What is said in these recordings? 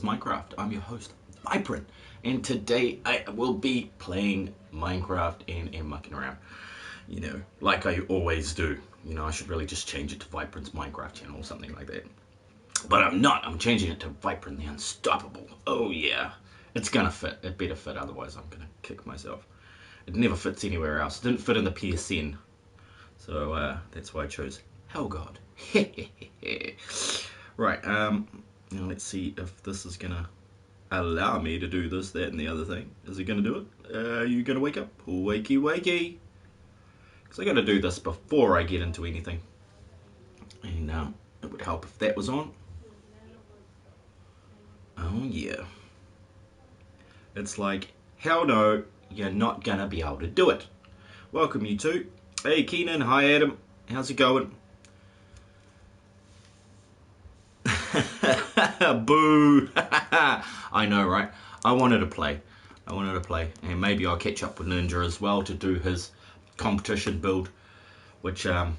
Minecraft. I'm your host, Vypran, and today I will be playing Minecraft and mucking around. Like I always do. I should really just change it to Vypran's Minecraft channel or something like that. But I'm not. I'm changing it to Vypran the Unstoppable. Oh yeah. It's gonna fit. It better fit, otherwise I'm gonna kick myself. It never fits anywhere else. It didn't fit in the PSN. So that's why I chose Hellgod. Right, now let's see if this is gonna allow me to do this, that, and the other thing. Is it gonna do it? Are you gonna wake up? Wakey, wakey. Because I gotta do this before I get into anything. And it would help if that was on. Oh yeah. It's like, hell no, you're not gonna be able to do it. Welcome you two. Hey Keenan, hi Adam. How's it going? Boo! I know, right? I wanted to play. And maybe I'll catch up with Ninja as well to do his competition build, which I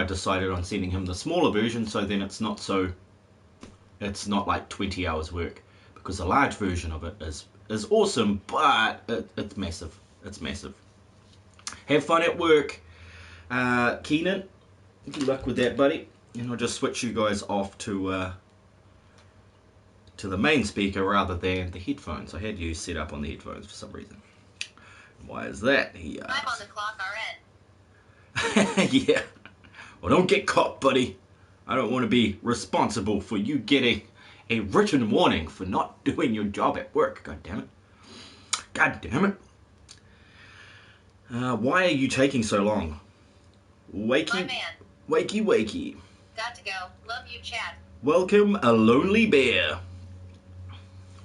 decided on sending him the smaller version, so then it's not like 20 hours work, because the large version of it is awesome, but it's massive. It's massive. Have fun at work, Keenan. Good luck with that, buddy. And I'll just switch you guys off to the main speaker rather than the headphones. I had you set up on the headphones for some reason. Why is that? He I'm on the clock, RN. Yeah. Well, don't get caught, buddy. I don't want to be responsible for you getting a written warning for not doing your job at work. God damn it. God damn it. Why are you taking so long? Wakey. My man. Wakey, wakey. Got to go. Love you, chat. Welcome, a lonely bear.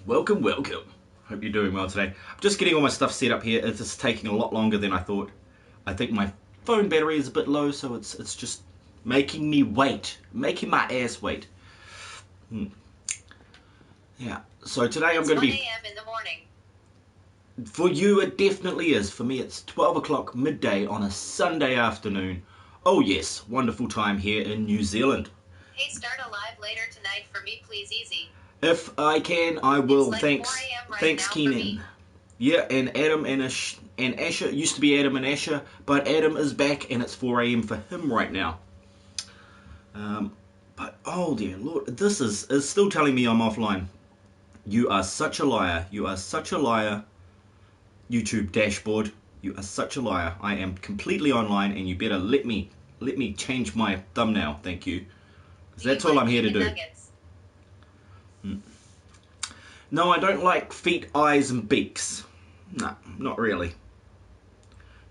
Welcome, welcome. Hope you're doing well today. I'm just getting all my stuff set up here. It's just taking a lot longer than I thought. I think my phone battery is a bit low, so it's just making me wait. Making my ass wait. Yeah, so today I'm going to be... 1 a.m. in the morning. For you, it definitely is. For me, it's 12 o'clock midday on a Sunday afternoon. Oh yes, wonderful time here in New Zealand. Hey, start a live later tonight for me, please, easy. If I can, I will. It's like Thanks, 4 a.m. right thanks, now for Keenan. me. Yeah, and Adam and Asher. It used to be Adam and Asher, but Adam is back, and it's 4 a.m. for him right now. But oh dear Lord, this is still telling me I'm offline. You are such a liar. You are such a liar. YouTube dashboard. You are such a liar. I am completely online, and you better let me change my thumbnail. Thank you. Because that's all I'm here to do. Nuggets? No, I don't like feet, eyes, and beaks. No, not really.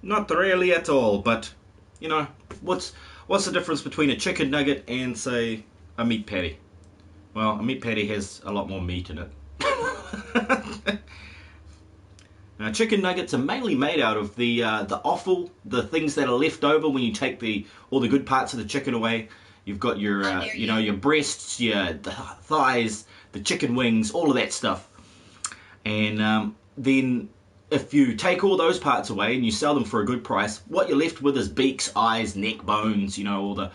Not really at all. But what's the difference between a chicken nugget and, say, a meat patty? Well, a meat patty has a lot more meat in it. Now, chicken nuggets are mainly made out of the offal, the things that are left over when you take all the good parts of the chicken away. You've got your your breasts, the thighs, the chicken wings, all of that stuff. And then if you take all those parts away and you sell them for a good price, what you're left with is beaks, eyes, neck bones, all the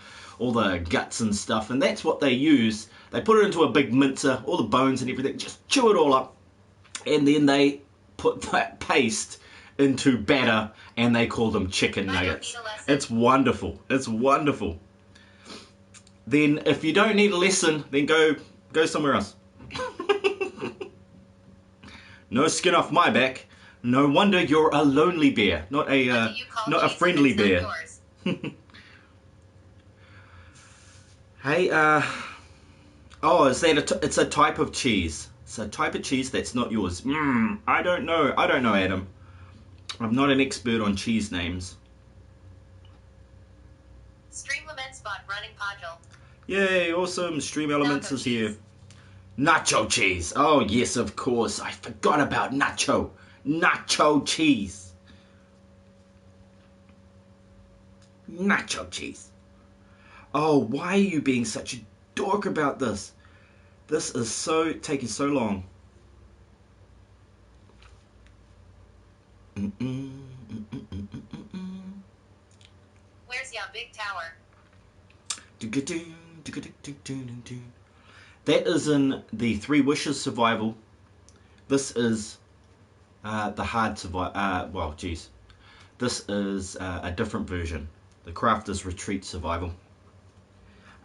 guts and stuff. And that's what they use. They put it into a big mincer, all the bones and everything, just chew it all up, and then they put that paste into batter, and they call them chicken nuggets. It's wonderful. It's wonderful. Then if you don't need a lesson, then go somewhere else. No skin off my back. No wonder you're a lonely bear, not a friendly bear. Hey, oh, is that it's a type of cheese. It's a type of cheese that's not yours. I don't know, Adam. I'm not an expert on cheese names. Stream Lament Spot running Podule. Yay, awesome. Stream Elements Nacho is here. cheese. Nacho cheese. Oh, yes, of course. I forgot about nacho. Nacho cheese. Nacho cheese. Oh, why are you being such a dork about this? This is taking so long. Where's your big tower? That is in the Three Wishes survival. This is the hard survival. Well, geez. This is a different version. The Crafter's Retreat survival.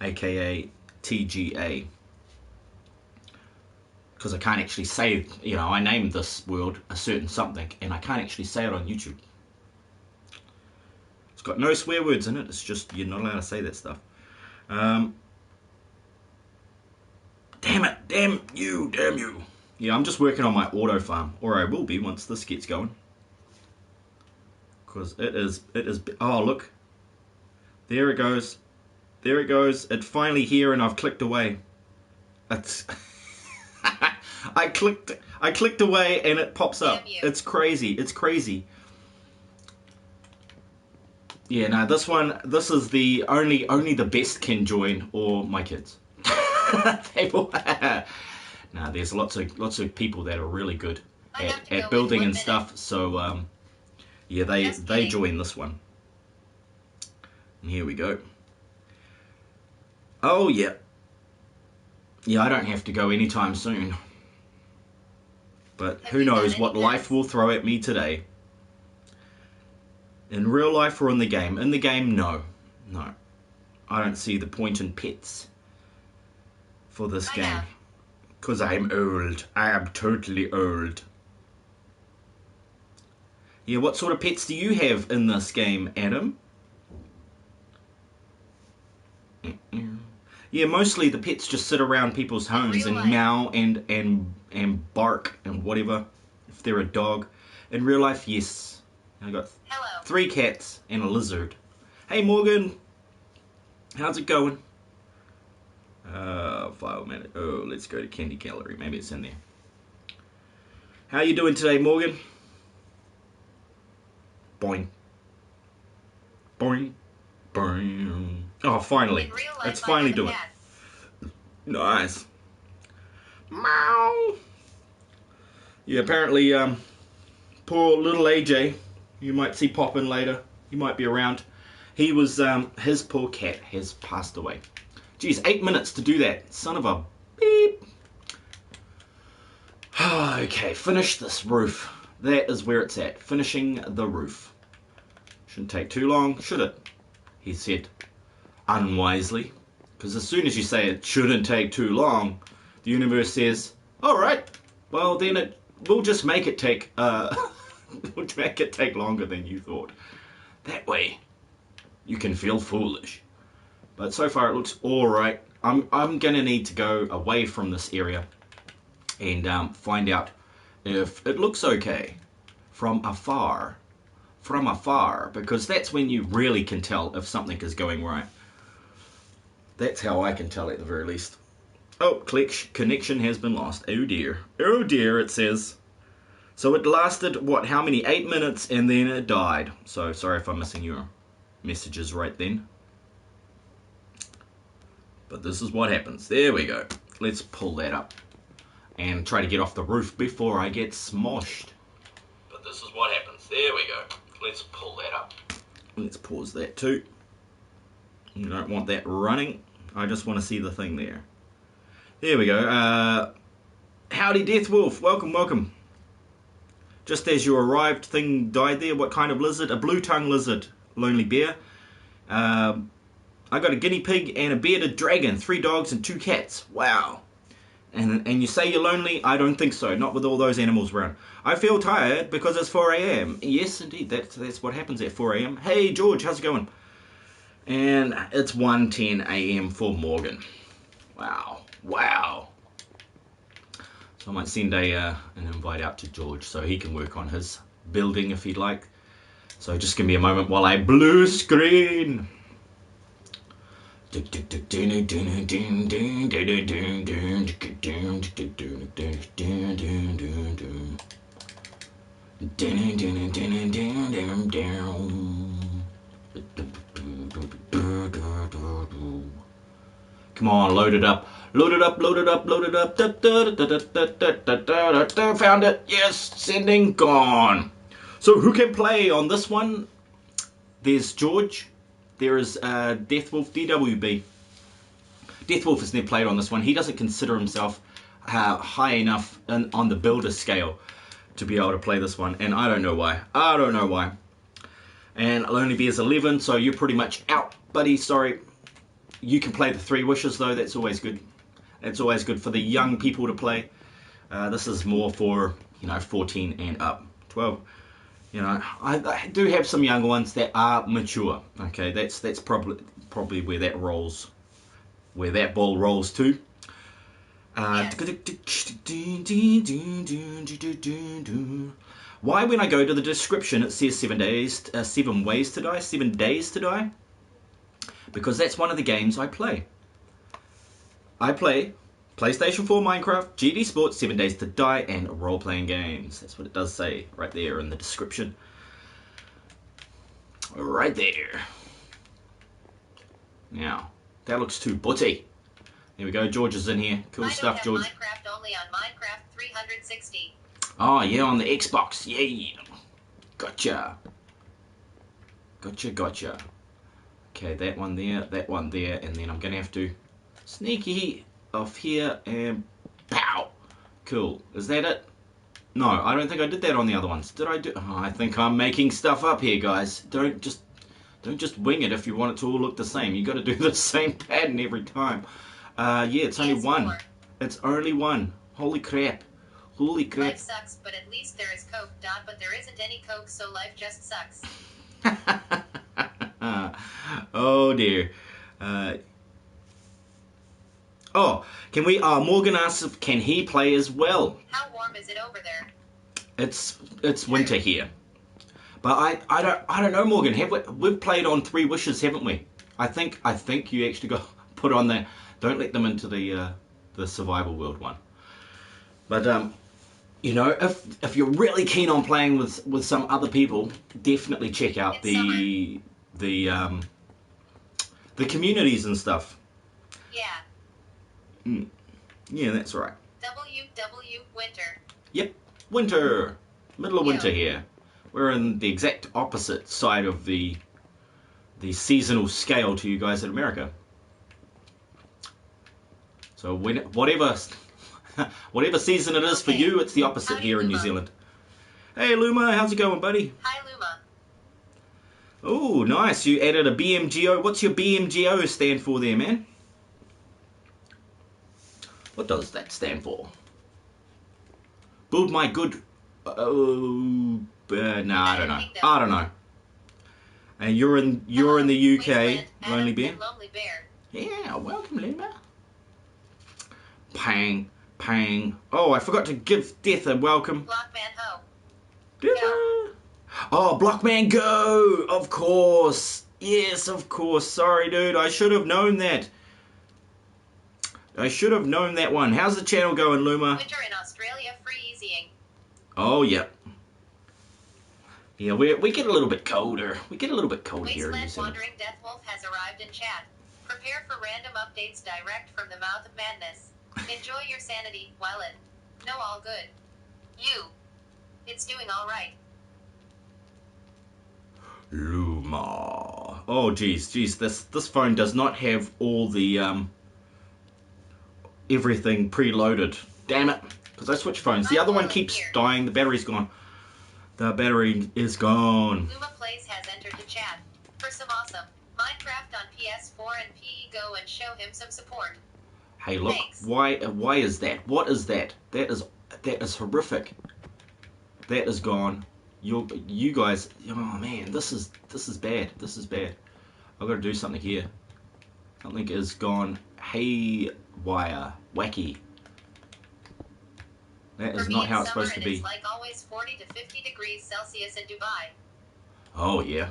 AKA TGA. Because I can't actually say, you know, I named this world a certain something, and I can't actually say it on YouTube. It's got no swear words in it, it's just, you're not allowed to say that stuff. Damn it, damn you. Yeah, I'm just working on my auto farm, or I will be once this gets going. Because it is, oh look. There it goes. It's finally here and I've clicked away. It's... I clicked away and it pops up. It's crazy. Yeah, no, this is the only the best can join, or my kids. Nah, there's lots of people that are really good at building and stuff, so yeah, they join this one. And here we go. Oh yeah. Yeah, I don't have to go anytime soon. But who knows what life will throw at me today. In real life or in the game? In the game, no. No. I don't see the point in pets for this game. Because I'm old. I am totally old. Yeah, what sort of pets do you have in this game, Adam? Yeah, mostly the pets just sit around people's homes and meow and bark and whatever, if they're a dog. In real life, yes. I got 3 cats and a lizard. Hey Morgan, how's it going? File minute. Oh, let's go to Candy Gallery. Maybe it's in there. How you doing today, Morgan? Boing. Boing. Boing. Oh, finally. It's finally doing it. Nice. Meow. Yeah, apparently, poor little AJ, you might see popping later. He might be around. He was, his poor cat has passed away. Geez, 8 minutes to do that. Son of a beep. Okay, finish this roof. That is where it's at. Finishing the roof. Shouldn't take too long, should it? He said unwisely. Because as soon as you say it shouldn't take too long, the universe says, alright, well then we'll just make it take we'll make it take longer than you thought. That way you can feel foolish. But so far it looks alright. I'm gonna need to go away from this area and find out if it looks okay from afar. Because that's when you really can tell if something is going right. That's how I can tell at the very least. Oh, connection has been lost. Oh dear. Oh dear, it says. So it lasted, what, how many? 8 minutes and then it died. So sorry if I'm missing your messages right then. But this is what happens. There we go. Let's pull that up and try to get off the roof before I get smoshed. But this is what happens. There we go. Let's pull that up. Let's pause that too. You don't want that running. I just want to see the thing there. There we go. Howdy, Deathwolf. Welcome, welcome. Just as you arrived, thing died there. What kind of lizard? A blue-tongue lizard. Lonely bear. I got a guinea pig and a bearded dragon. 3 dogs and 2 cats. Wow. And you say you're lonely? I don't think so. Not with all those animals around. I feel tired because it's 4 a.m. Yes, indeed. That's what happens at 4 a.m. Hey, George. How's it going? And it's 1:10 a.m. for Morgan. Wow. Wow. So I might send an invite out to George so he can work on his building if he'd like. So just give me a moment while I blue screen. Come on, load it up. Load it up, load it up, load it up. Found it. Yes, sending gone. So who can play on this one? There's George. There is Deathwolf DWB. Deathwolf has never played on this one. He doesn't consider himself high enough on the builder scale to be able to play this one, and I don't know why. I don't know why. And Lonely Bear's 11, so you're pretty much out, buddy. Sorry. You can play the 3 wishes though. That's always good. That's always good for the young people to play. This is more for 14 and up, 12. I do have some younger ones that are mature. Okay, that's probably where that rolls, where that ball rolls to. Why, when I go to the description, it says 7 ways to die, 7 days to die? Because that's one of the games I play. I play PlayStation 4 Minecraft, GD Sports, 7 Days to Die, and role-playing games. That's what it does say right there in the description. Right there. Now, that looks too butty. There we go, George is in here. Cool stuff, George. Minecraft only on Minecraft 360. Oh, yeah, on the Xbox. Yeah. Gotcha. Gotcha. Okay, that one there, and then I'm going to have to sneaky off here and pow. Cool. Is that it? No, I don't think I did that on the other ones. Did I do? Oh, I think I'm making stuff up here, guys. Don't just wing it if you want it to all look the same. You got to do the same pattern every time. Yeah, it's only one. More. It's only one. Holy crap. Holy crap. Life sucks, but at least there is Coke, but there isn't any Coke, so life just sucks. Oh dear. Can we? Morgan asks if can he play as well. How warm is it over there? It's winter here, but I don't know, Morgan. We've played on 3 wishes, haven't we? I think you actually got put on there. Don't let them into the survival world one. But if you're really keen on playing with some other people, definitely check out the communities and stuff. Yeah. Yeah, that's right. WW Winter. Yep, winter. Middle of winter here. We're in the exact opposite side of the seasonal scale to you guys in America. So whatever season it is for you, it's the opposite here in New Zealand. Hey Luma, how's it going, buddy? Hi Luma. Oh, nice. You added a BMGO. What's your BMGO stand for there, man? What does that stand for? Build my good... no, I don't know. I don't know. And you're in the UK, Lonely Bear? Lonely Bear. Yeah, welcome, Luma. Pang. Oh, I forgot to give Death a welcome. Blockman Ho. Go. Oh, Blockman Go! Of course. Yes, of course. Sorry, dude. I should have known that. I should have known that one. How's the channel going, Luma? Winter in Australia, free-easying. Oh, yeah. Yeah, we get a little bit colder. We get a little bit cold here in New Zealand. Wandering Deathwolf has arrived in chat. Prepare for random updates direct from the mouth of madness. Enjoy your sanity while it... No, all good. It's doing all right. Luma. Oh, geez. This phone does not have all the, everything preloaded. Damn it. Because I switched phones. The other one keeps dying. The battery's gone. The battery is gone. Luma Plays has entered the chat. For some awesome Minecraft on PS4 and PE, go and show him some support. Hey, look. Thanks. Why is that? What is that? That is horrific. That is gone. You guys, oh man, this is bad. This is bad. I've got to do something here. Something is gone haywire, wacky. That is not how it's supposed to be. It's like always 40 to 50 degrees Celsius in Dubai. Oh yeah,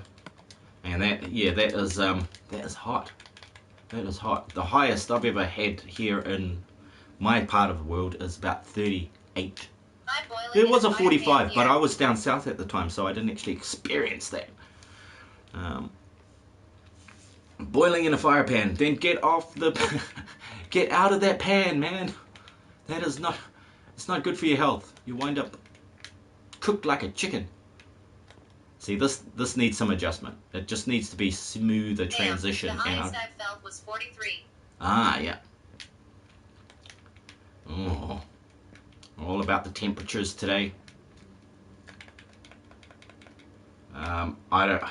and that is hot. That is hot. The highest I've ever had here in my part of the world is about 38. There was a 45, but I was down south at the time, so I didn't actually experience that. Boiling in a fire pan, then get off the... get out of that pan, man. That is not... It's not good for your health. You wind up cooked like a chicken. See, this needs some adjustment. It just needs to be smoother transition. The highest I've felt was 43. Ah, yeah. Oh, all about the temperatures today.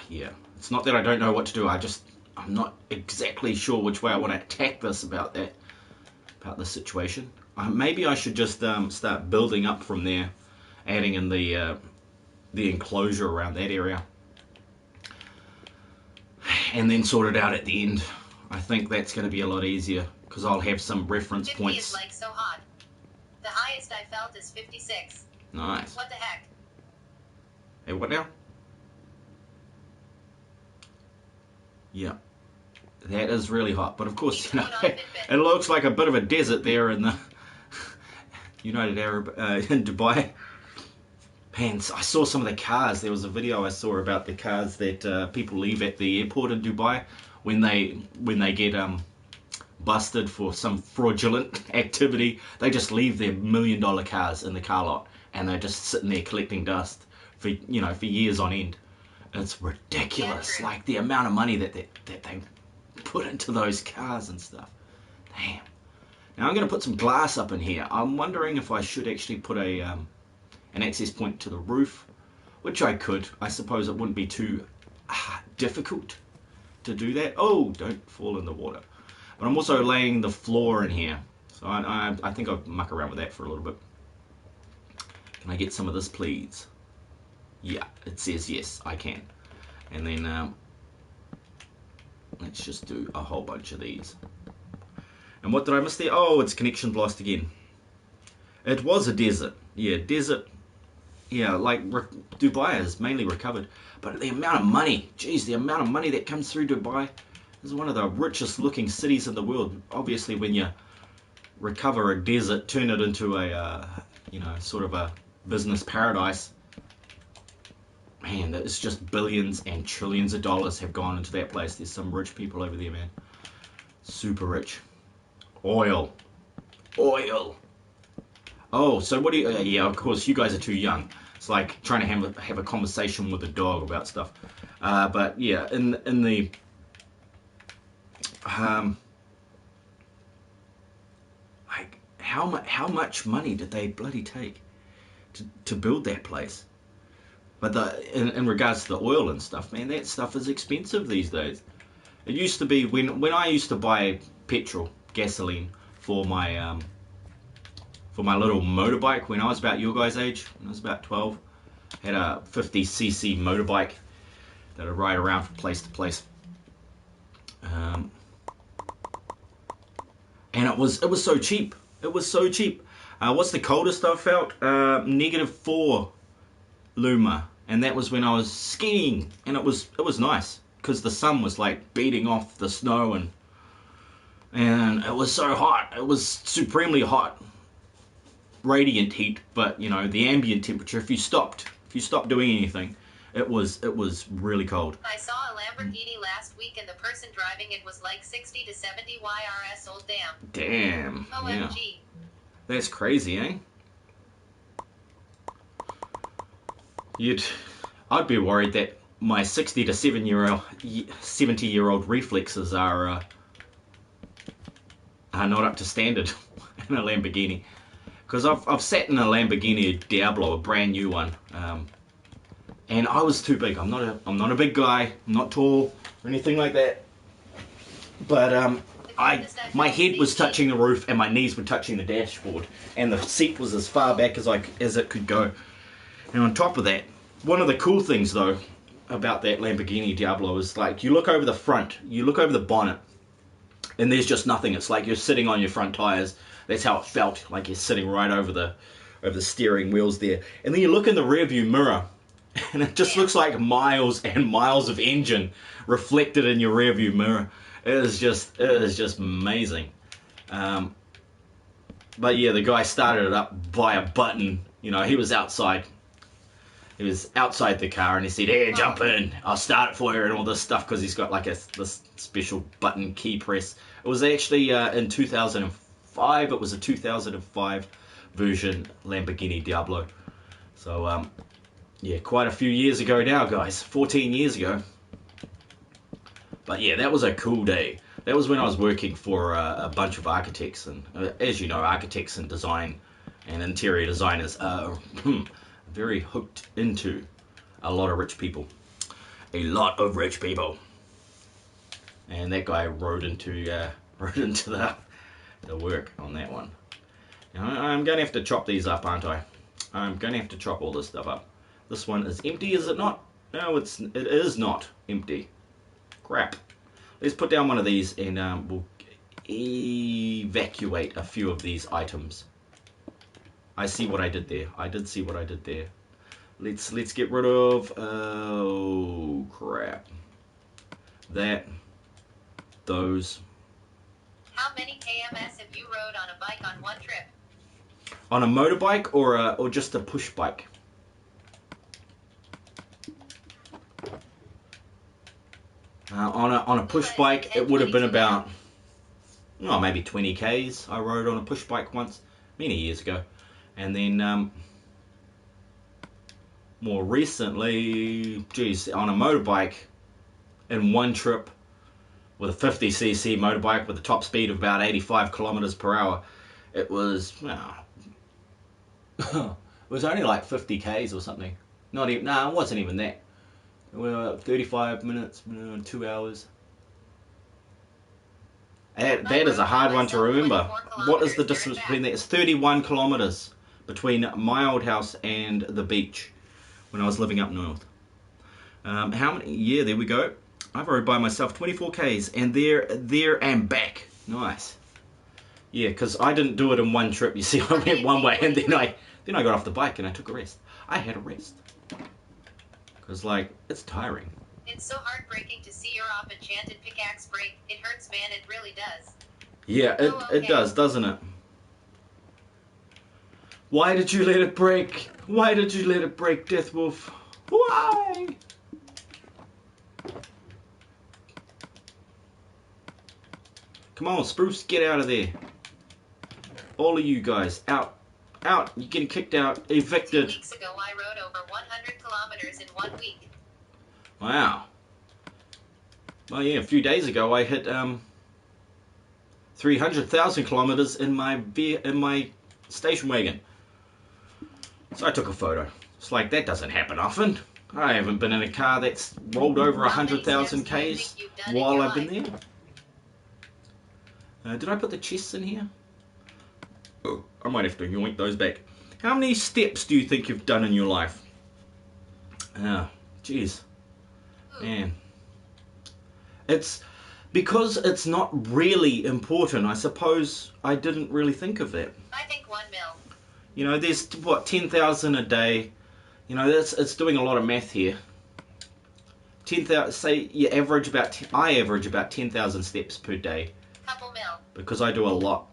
Yeah. It's not that I don't know what to do. I'm not exactly sure which way I want to attack this about the situation. Maybe I should just start building up from there, adding in the enclosure around that area, and then sort it out at the end. I think that's going to be a lot easier because I'll have some reference 50 points. is like so hot. The highest I felt is 56. Nice. What the heck? Hey, what now? Yeah. That is really hot, but of course, you know, it looks like a bit of a desert there in the United Arab in Dubai. Man, I saw some of the cars. There was a video I saw about the cars that people leave at the airport in Dubai when they get busted for some fraudulent activity. They just leave their $1 million cars in the car lot, and they're just sitting there collecting dust for years on end. It's ridiculous, like the amount of money that they put into those cars and stuff. Damn. Now I'm going to put some glass up in here. I'm wondering if I should actually put an access point to the roof, which I could. I suppose it wouldn't be too difficult to do that. Oh, don't fall in the water. But I'm also laying the floor in here, so I think I'll muck around with that for a little bit. Can I get some of this, please? Yeah, it says yes, I can. And then let's just do a whole bunch of these. And what did I miss there? Oh, it's connection lost again. It was a desert. Yeah, desert. Yeah, like Dubai has mainly recovered. But the amount of money, geez, the amount of money that comes through Dubai is one of the richest looking cities in the world. Obviously, when you recover a desert, turn it into a, sort of a business paradise, man, it's just billions and trillions of dollars have gone into that place. There's some rich people over there, man. Super rich. Oil. Oh, so what do you... yeah, of course, you guys are too young. It's like trying to have a conversation with a dog about stuff. But yeah, in the... like, how much money did they bloody take to build that place? But in regards to the oil and stuff, man, that stuff is expensive these days. It used to be when I used to buy petrol, gasoline for my little motorbike when I was about your guys' age, when I was about 12. I had a 50cc motorbike that I'd ride around from place to place. And it was so cheap. It was so cheap. What's the coldest I've felt? -4 Luma, and that was when I was skiing, and it was nice because the sun was like beating off the snow, and it was so hot. It was supremely hot, radiant heat, but the ambient temperature, if you stopped doing anything, it was really cold. I saw a Lamborghini last week, and the person driving it was like 60 to 70 YRS old. Damn. OMG. Yeah. That's crazy, eh? I'd be worried that my 60 to 70-year-old reflexes are not up to standard in a Lamborghini. Because I've sat in a Lamborghini Diablo, a brand new one, and I was too big. I'm not a big guy. I'm not tall or anything like that. But my head was touching the roof and my knees were touching the dashboard, and the seat was as far back as it could go. And on top of that, one of the cool things though about that Lamborghini Diablo is, like, you look over the front, you look over the bonnet, and there's just nothing. It's like you're sitting on your front tires. That's how it felt, like you're sitting right over the steering wheels there. And then you look in the rearview mirror, and it just looks like miles and miles of engine reflected in your rearview mirror. It is just amazing. But yeah, the guy started it up by a button. He was outside. He was outside the car, and he said, "Hey, jump in. I'll start it for you," and all this stuff, because he's got like this special button key press. It was actually in 2005. It was a 2005 version Lamborghini Diablo. So yeah, quite a few years ago now, guys. 14 years ago. But yeah, that was a cool day. That was when I was working for a bunch of architects, and as you know, architects and design and interior designers are very hooked into a lot of rich people. A lot of rich people. And that guy rode into the work on that one. Now, I'm going to have to chop these up, aren't I? I'm going to have to chop all this stuff up. This one is empty, is it not? No, it is not empty. Crap. Let's put down one of these and we'll evacuate a few of these items. I see what I did there. I did see what I did there. Let's get rid of, oh crap, that, those. How many kms have you rode on a bike on one trip? On a motorbike or just a push bike? On a push bike, it would have been about, oh, maybe 20 Ks. I rode on a push bike once, many years ago, and then more recently, geez, on a motorbike, in one trip, with a 50cc motorbike with a top speed of about 85 kilometers per hour, it was, it was only like 50 Ks or something. Not even, no, it wasn't even that. We were 35 minutes, 2 hours. That is a hard one to remember. What is the distance between that? It's 31 kilometers between my old house and the beach when I was living up north. How many? Yeah, there we go. I've rode by myself 24 Ks and there and back. Nice. Yeah, because I didn't do it in one trip. You see, I went one way and then I got off the bike and I took a rest. I had a rest. Because, like, it's tiring. It's so heartbreaking to see your off-enchanted pickaxe break. It hurts, man. It really does. Yeah, it does, doesn't it? Why did you let it break? Why did you let it break, Deathwolf? Why? Come on, Spruce, get out of there. All of you guys, out. Out. You're getting kicked out, evicted. 2 weeks ago, I rode over 100 kilometers in 1 week. Wow. Well, yeah, a few days ago, I hit 300,000 kilometers in my station wagon. So I took a photo. It's like, that doesn't happen often. I haven't been in a car that's rolled over 100,000 Ks while I've been there. Did I put the chests in here? Oh, I might have to yoink those back. How many steps do you think you've done in your life? Jeez. Man. It's because it's not really important. I suppose I didn't really think of that. I think 1 mil. You know, there's, what, 10,000 a day. You know, it's doing a lot of math here. 10,000, say you average about, I average about 10,000 steps per day. Couple mil. Because I do a lot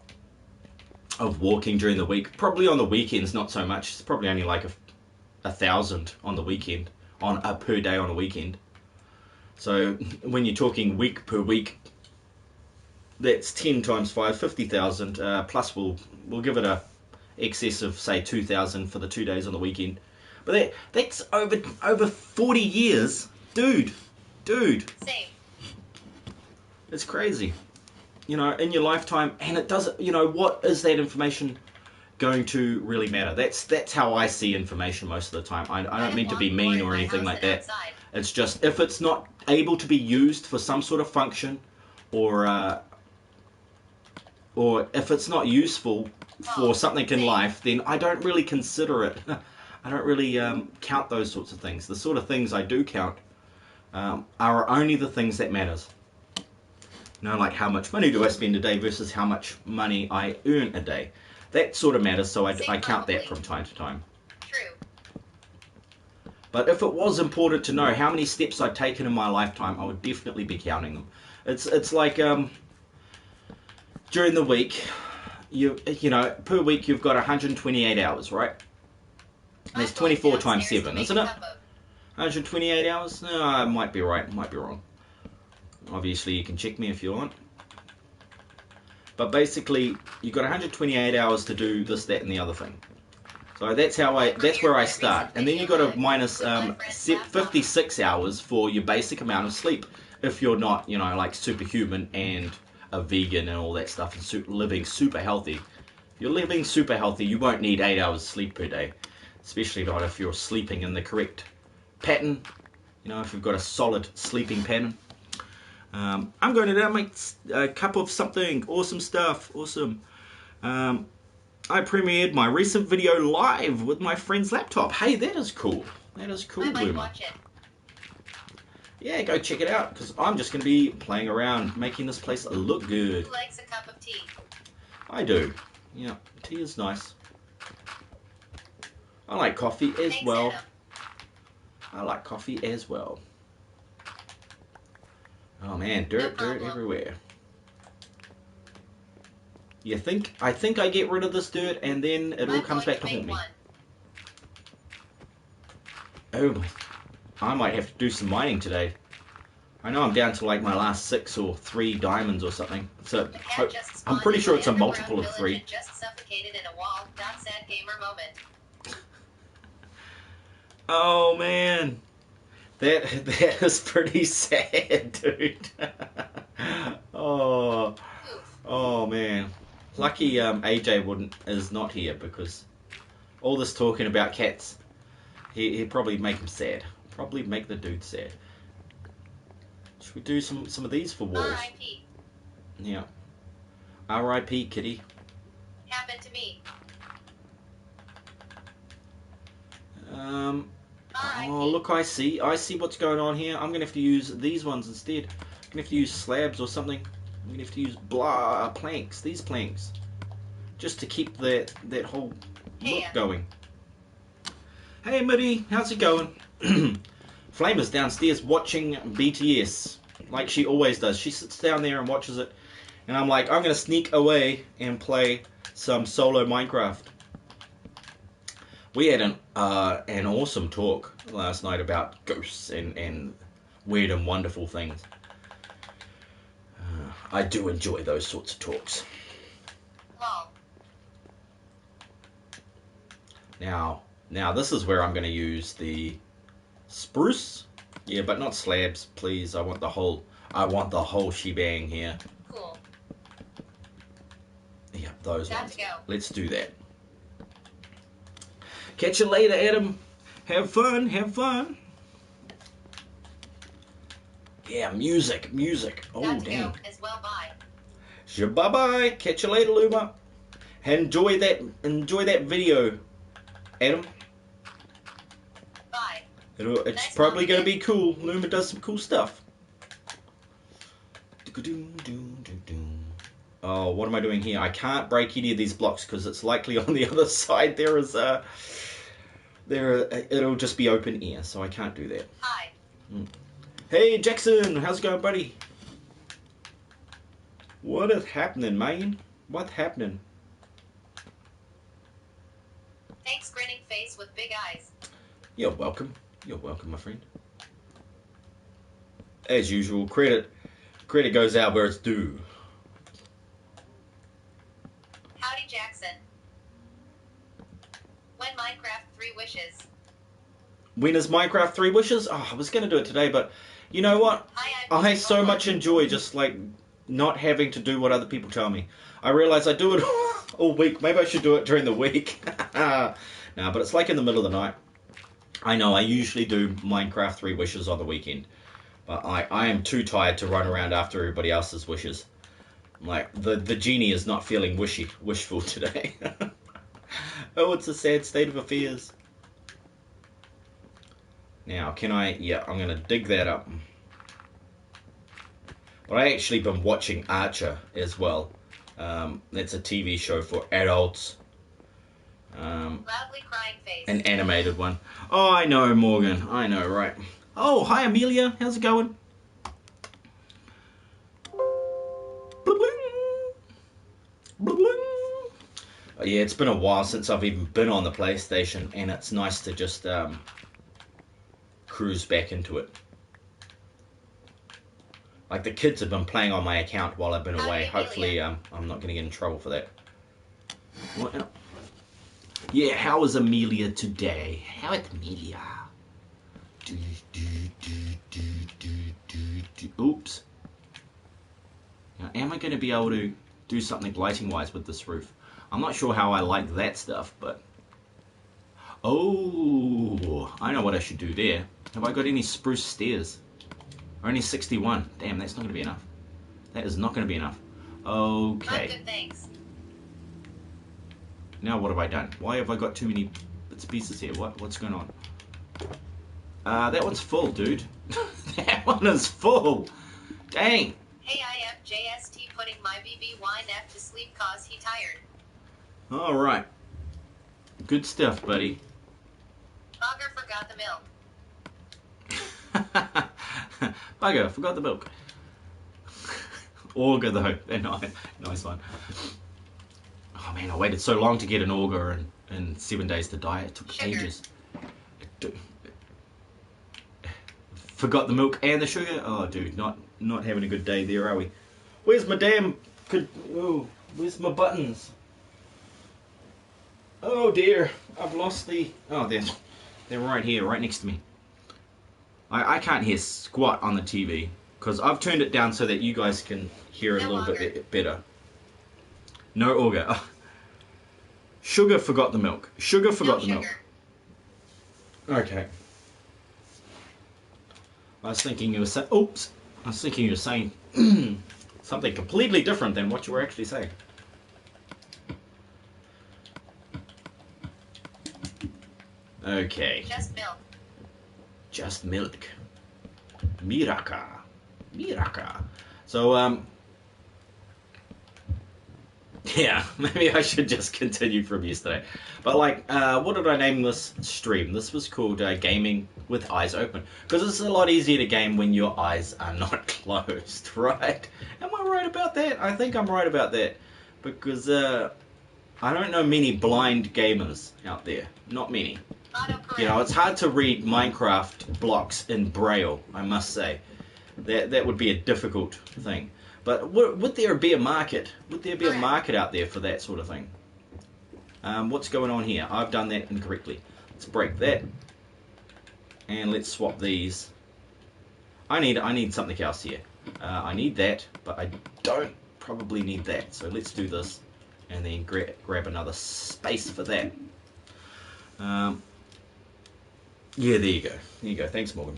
of walking during the week. Probably on the weekends, not so much. It's probably only like 1,000 on the weekend, on a per day on a weekend. So when you're talking week per week, that's 10 times 5, 50,000. Plus we'll give it a excess of say 2,000 for the 2 days on the weekend. But that's over 40 years, dude. Same. It's crazy. You know, in your lifetime, and it doesn't, you know, what is that information going to really matter? That's how I see information most of the time. I don't mean to be mean or anything like that. It's just, if it's not able to be used for some sort of function, or if it's not useful for something in life, then I don't really consider it. I don't really count those sorts of things. The sort of things I do count are only the things that matters. You know, like how much money do I spend a day versus how much money I earn a day. That sort of matters, so I count that from time to time. True. But if it was important to know how many steps I'd taken in my lifetime, I would definitely be counting them. It's like during the week, you know, per week you've got 128 hours, right? And that's 24 times 7, isn't it? 128 hours? No, I might be right, might be wrong. Obviously, you can check me if you want. But basically, you've got 128 hours to do this, that, and the other thing. So that's where I start. And then you've got to minus 56 hours for your basic amount of sleep. If you're not, you know, like superhuman and a vegan and all that stuff and living super healthy, if you're living super healthy, you won't need 8 hours sleep per day, especially not if you're sleeping in the correct pattern. You know, if you've got a solid sleeping pattern. I'm going to now make a cup of something. Awesome stuff. Awesome. I premiered my recent video live with my friend's laptop. Hey, that is cool. That is cool, I might Bloomer. watch it. Yeah, go check it out, because I'm just going to be playing around, making this place look good. Who likes a cup of tea? I do. Yeah, tea is nice. I like coffee as Thanks, well. Adam. I like coffee as well. Oh man, dirt everywhere. I think I get rid of this dirt and then it all comes back to haunt me. Oh, I might have to do some mining today. I know I'm down to like my last 6 or 3 diamonds or something. So I'm pretty sure it's a multiple of 3. Just suffocated in a wall. Not sad gamer moment. Oh man, that is pretty sad, dude. Oh man. Lucky AJ is not here, because all this talking about cats, he'd probably make him sad. Probably make the dude sad. Should we do some of these for walls? R.I.P. Yeah. R.I.P. kitty. Happened to me. Oh look, I see what's going on here. I'm gonna have to use these ones instead. I'm gonna have to use slabs or something. I'm gonna have to use planks, these planks, just to keep that whole look going. Hey Mitty, how's it going? Flame is downstairs watching BTS, like she always does. She sits down there and watches it, and I'm like, I'm gonna sneak away and play some solo Minecraft. We had an awesome talk last night about ghosts and weird and wonderful things. I do enjoy those sorts of talks. Lol. Now this is where I'm going to use the spruce. Yeah, but not slabs, please. I want the whole shebang here. Cool. Yeah, those Got ones. to go. Let's do that. Catch you later, Adam. Have fun, have fun. Yeah, music. Oh, Got to damn. go as well. Bye. Bye-bye. Catch you later, Luma. Enjoy that video, Adam. Bye. It's Nice probably going to talking be cool. Luma does some cool stuff. Oh, what am I doing here? I can't break any of these blocks because it's likely on the other side it'll just be open air, so I can't do that. Hi. Hey Jackson, how's it going, buddy? What is happening, man? What's happening? Thanks, grinning face with big eyes. You're welcome. You're welcome, my friend. As usual, credit goes out where it's due. Howdy, Jackson. When Minecraft 3 wishes. When is Minecraft 3 wishes? Oh, I was going to do it today, but you know what? Hi, I so much enjoy just like not having to do what other people tell me. I realize I do it all week. Maybe I should do it during the week. No, but it's like in the middle of the night. I know I usually do Minecraft 3 wishes on the weekend, but I am too tired to run around after everybody else's wishes. Like the genie is not feeling wishful today. Oh, it's a sad state of affairs. Now, can I... Yeah, I'm going to dig that up. But I actually been watching Archer as well. That's a TV show for adults. Loudly crying face. An animated one. Oh, I know, Morgan. I know, right. Oh, hi, Amelia. How's it going? Oh, yeah, it's been a while since I've even been on the PlayStation, and it's nice to just cruise back into it. Like, the kids have been playing on my account while I've been away. Hopefully, I'm not going to get in trouble for that. What? Yeah, how is Amelia today? How is Amelia? Oops. Now, am I going to be able to do something lighting-wise with this roof? I'm not sure how I like that stuff, but... Oh, I know what I should do there. Have I got any spruce stairs? Only 61. Damn, that's not going to be enough. That is not going to be enough. Okay. Good, thanks. Now what have I done? Why have I got too many bits and pieces here? What's going on? That one's full, dude. That one is full. Dang. Hey, I am JST putting my BBYNF to sleep cause he tired. Alright. Good stuff, buddy. Bugger forgot the milk. Bugger, forgot the milk. Auger, though. They're nice one. Oh, man, I waited so long to get an auger and 7 days to die. It took ages. Forgot the milk and the sugar? Oh, dude, not having a good day there, are we? Where's my damn... Oh, where's my buttons? Oh, dear. I've lost the... Oh, they're right here, right next to me. I can't hear squat on the TV because I've turned it down so that you guys can hear it a little bit better. No auger. Oh. Sugar forgot the milk. Sugar forgot the milk. Okay. I was thinking you were saying... Oops. I was thinking you were saying something completely different than what you were actually saying. Okay. Just milk. Just milk. Miraka. Miraka. So, yeah, maybe I should just continue from yesterday. But, like, what did I name this stream? This was called Gaming with Eyes Open. Because it's a lot easier to game when your eyes are not closed, right? Am I right about that? I think I'm right about that. Because, I don't know many blind gamers out there. Not many. You know, it's hard to read Minecraft blocks in Braille, I must say. That would be a difficult thing. But would there be a market? Would there be a market out there for that sort of thing? What's going on here? I've done that incorrectly. Let's break that. And let's swap these. I need something else here. I need that, but I don't probably need that. So let's do this. And then grab another space for that. Yeah, there you go. There you go. Thanks, Morgan.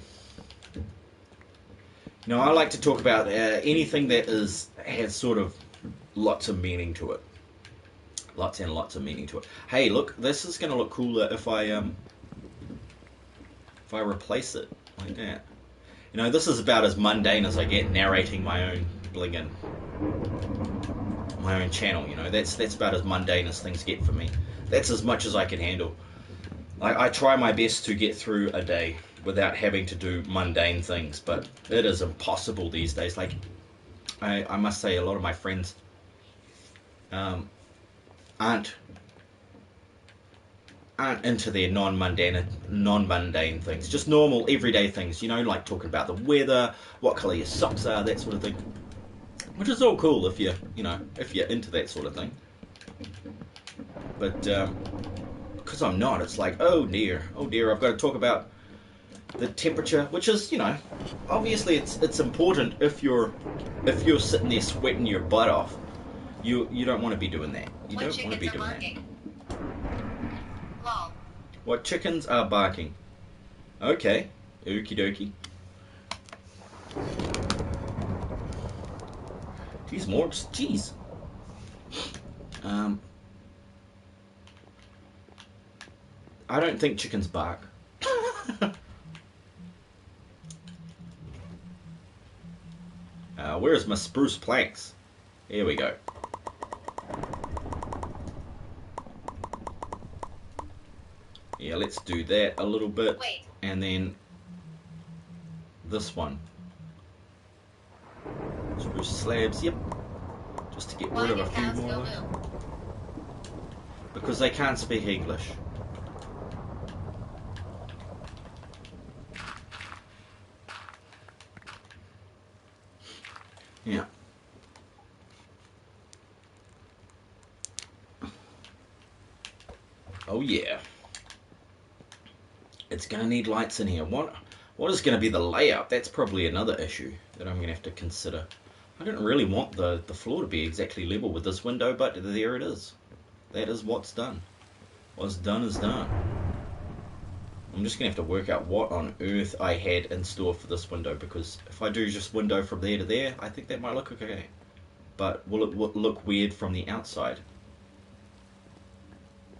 Now, I like to talk about anything that has sort of lots of meaning to it. Lots and lots of meaning to it. Hey, look, this is going to look cooler if I replace it like that. You know, this is about as mundane as I get narrating my own blingin', my own channel. You know, that's about as mundane as things get for me. That's as much as I can handle. I try my best to get through a day without having to do mundane things, but it is impossible these days. Like, I must say, a lot of my friends aren't into their non-mundane things, just normal everyday things, you know, like talking about the weather, what colour your socks are, that sort of thing, which is all cool if you're into that sort of thing. But because I'm not, it's like, oh dear, I've got to talk about the temperature, which is, you know, obviously it's important if you're sitting there sweating your butt off. You don't want to be doing that. You don't want to be doing that. Lol. What chickens are barking? Okay, okie dokie. Jeez, Morgs, jeez. I don't think chickens bark. Where's my spruce planks? Here we go. Yeah, let's do that a little bit. Wait. And then this one. Spruce slabs, yep. Just to get rid of a few more. Because they can't speak English. Yeah. Oh yeah. It's going to need lights in here. What is going to be the layout? That's probably another issue that I'm going to have to consider. I didn't really want the floor to be exactly level with this window, but there it is. That is what's done. What's done is done. I'm just going to have to work out what on earth I had in store for this window, because if I do just window from there to there, I think that might look okay. But will it look weird from the outside?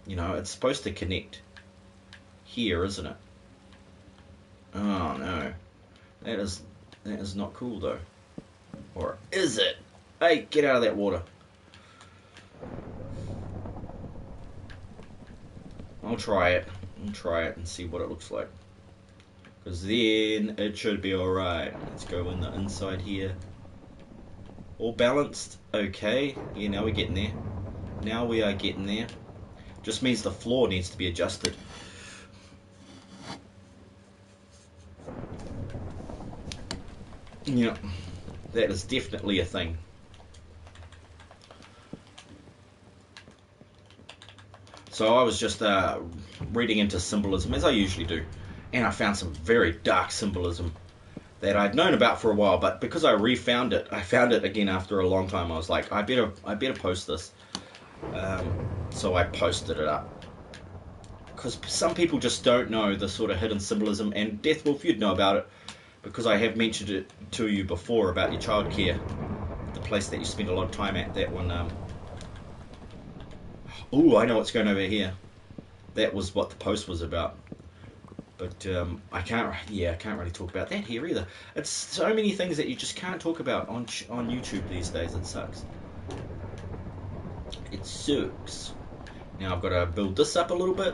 You know, it's supposed to connect here, isn't it? Oh no. That is not cool though. Or is it? Hey, get out of that water. I'll try it. I'll try it and see what it looks like. Because then it should be alright. Let's go in the inside here. All balanced. Okay. Yeah, now we're getting there. Now we are getting there. Just means the floor needs to be adjusted. Yeah. That is definitely a thing. So I was just reading into symbolism, as I usually do, and I found some very dark symbolism that I'd known about for a while, but because I refound it, I found it again after a long time. I was like, I better post this. So I posted it up. Because some people just don't know the sort of hidden symbolism, and Deathwolf, you'd know about it, because I have mentioned it to you before about your childcare, the place that you spend a lot of time at, that one. Oh, I know what's going over here. That was what the post was about. But I can't really talk about that here either. It's so many things that you just can't talk about on YouTube these days. It sucks. It sucks. Now I've got to build this up a little bit.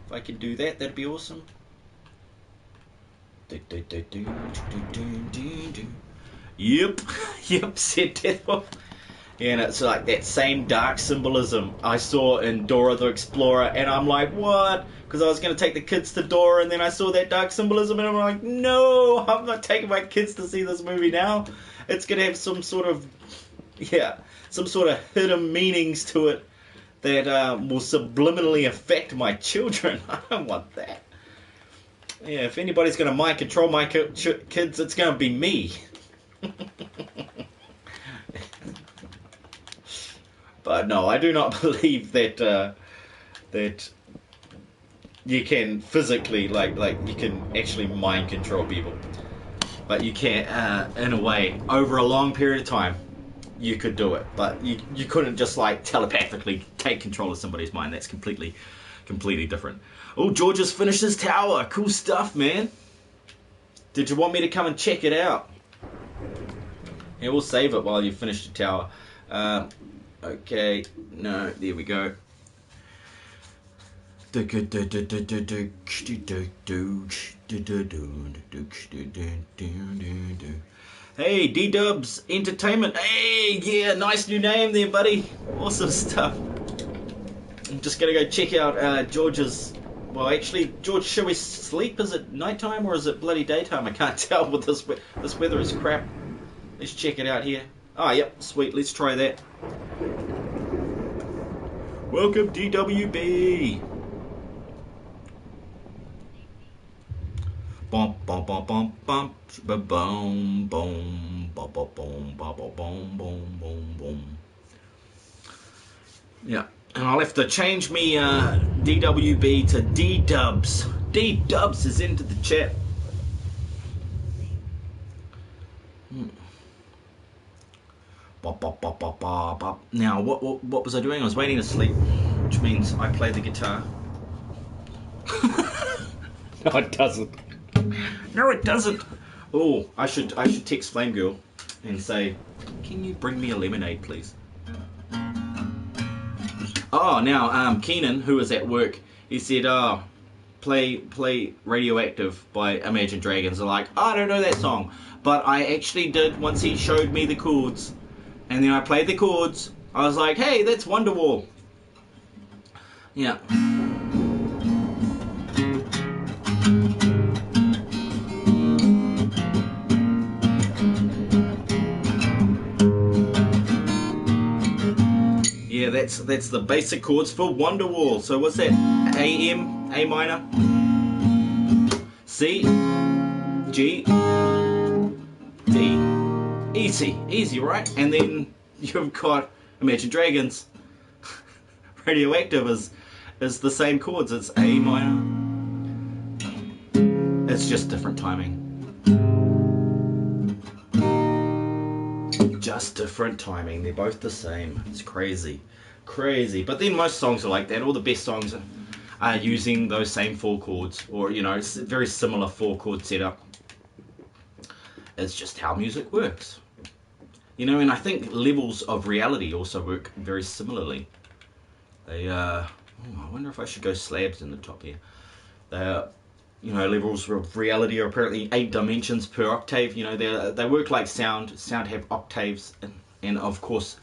If I could do that, that'd be awesome. Yep, yep, said Deathwolf. And it's like that same dark symbolism I saw in Dora the Explorer, and I'm like, what? Because I was going to take the kids to Dora, and then I saw that dark symbolism, and I'm like, no, I'm not taking my kids to see this movie now. It's going to have some sort of hidden meanings to it that will subliminally affect my children. I don't want that. Yeah, if anybody's going to mind control my kids, it's going to be me. But no, I do not believe that that you can physically, like you can actually mind control people. But you can, in a way, over a long period of time, you could do it. But you couldn't just like telepathically take control of somebody's mind. That's completely different. Oh, George has finished his tower. Cool stuff, man. Did you want me to come and check it out? Yeah, we'll save it while you finish the tower. Okay, no, there we go. Hey, D-Dubs Entertainment. Hey, yeah, nice new name there, buddy. Awesome stuff. I'm just gonna go check out George's. Well, actually, George, shall we sleep? Is it nighttime or is it bloody daytime? I can't tell. With this weather is crap. Let's check it out here. Ah, yep, sweet. Let's try that. Welcome, DWB. Bum bum bum bum bum boom boom boom boom boom boom boom boom. Yeah, and I'll have to change me DWB to D-Dubs. D-Dubs is into the chat. Now, what was I doing? I was waiting to sleep, which means I play the guitar. No, it doesn't. No, it doesn't. Oh, I should text Flame Girl and say, can you bring me a lemonade, please? Oh, now Keenan, who was at work, he said, play Radioactive by Imagine Dragons. I'm like, I don't know that song, but I actually did once he showed me the chords. And then I played the chords. I was like, hey, that's Wonderwall. Yeah. Yeah, that's the basic chords for Wonderwall. So what's that? A minor, C, G, D, Easy, right? And then you've got Imagine Dragons. Radioactive is the same chords. It's A minor. It's just different timing. Just different timing. They're both the same. It's crazy. But then most songs are like that. All the best songs are using those same 4 chords, or it's a very similar 4 chord setup. It's just how music works. And I think levels of reality also work very similarly. They I wonder if I should go slabs in the top here. Levels of reality are apparently 8 dimensions per octave. They work like sound. Sound have octaves, and of course,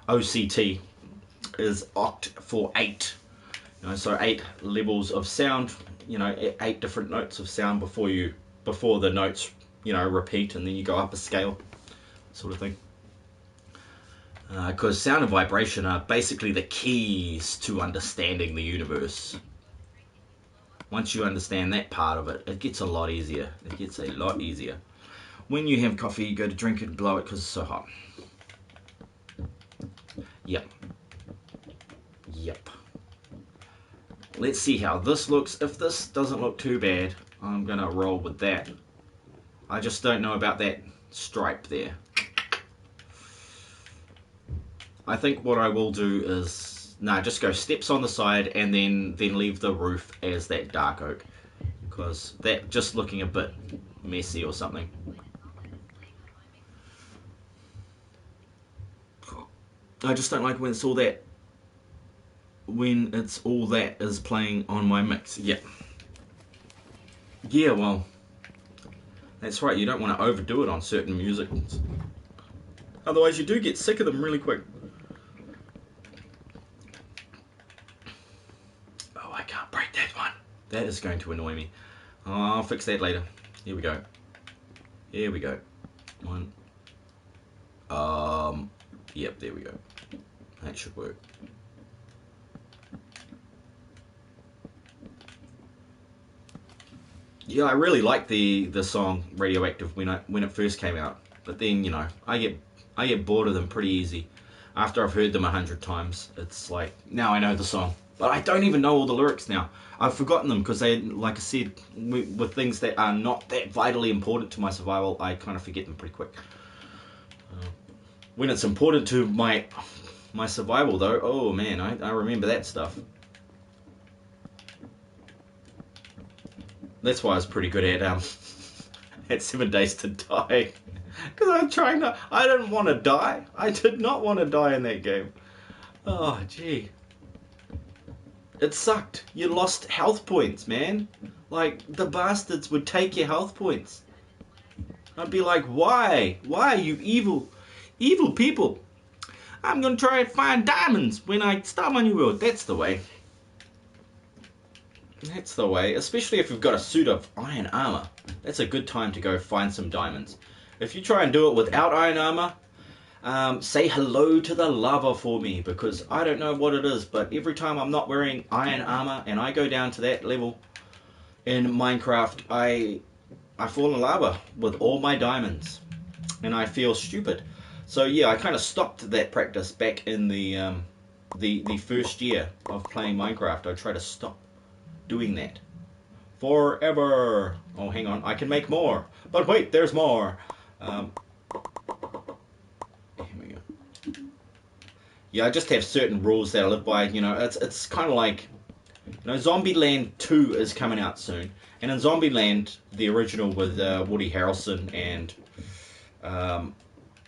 OCT is oct for 8. So 8 levels of sound. 8 different notes of sound before the notes repeat, and then you go up a scale, sort of thing. Because sound and vibration are basically the keys to understanding the universe. Once you understand that part of it, it gets a lot easier. When you have coffee, you go to drink it and blow it because it's so hot. Yep. Let's see how this looks. If this doesn't look too bad, I'm going to roll with that. I just don't know about that stripe there. I think what I will do is just go steps on the side and then leave the roof as that dark oak, because that just looking a bit messy or something. I just don't like when it's all that is playing on my mix. Yeah, well, that's right, you don't want to overdo it on certain music, otherwise you do get sick of them really quick. That is going to annoy me. I'll fix that later. Here we go. One. Yep, there we go. That should work. Yeah, I really liked the song Radioactive when it first came out. But then, I get bored of them pretty easy. After I've heard them 100 times, it's like, now I know the song. But I don't even know all the lyrics now. I've forgotten them because they, like I said, with things that are not that vitally important to my survival, I kind of forget them pretty quick. When it's important to my survival, though, oh man, I remember that stuff. That's why I was pretty good at 7 Days to Die. Because I didn't want to die. I did not want to die in that game. Oh, gee. It sucked. You lost health points, man. Like, the bastards would take your health points. I'd be like, why? Why, you evil people? I'm going to try and find diamonds when I start my new world. That's the way. Especially if you've got a suit of iron armor. That's a good time to go find some diamonds. If you try and do it without iron armor, say hello to the lava for me, because I don't know what it is, but every time I'm not wearing iron armor and I go down to that level in Minecraft, I fall in lava with all my diamonds and I feel stupid. So yeah, I kind of stopped that practice back in the first year of playing Minecraft. I try to stop doing that forever. Oh, hang on, I can make more, but wait, there's more. Yeah, I just have certain rules that I live by. It's kind of like, Zombieland 2 is coming out soon, and in Zombieland, the original with Woody Harrelson and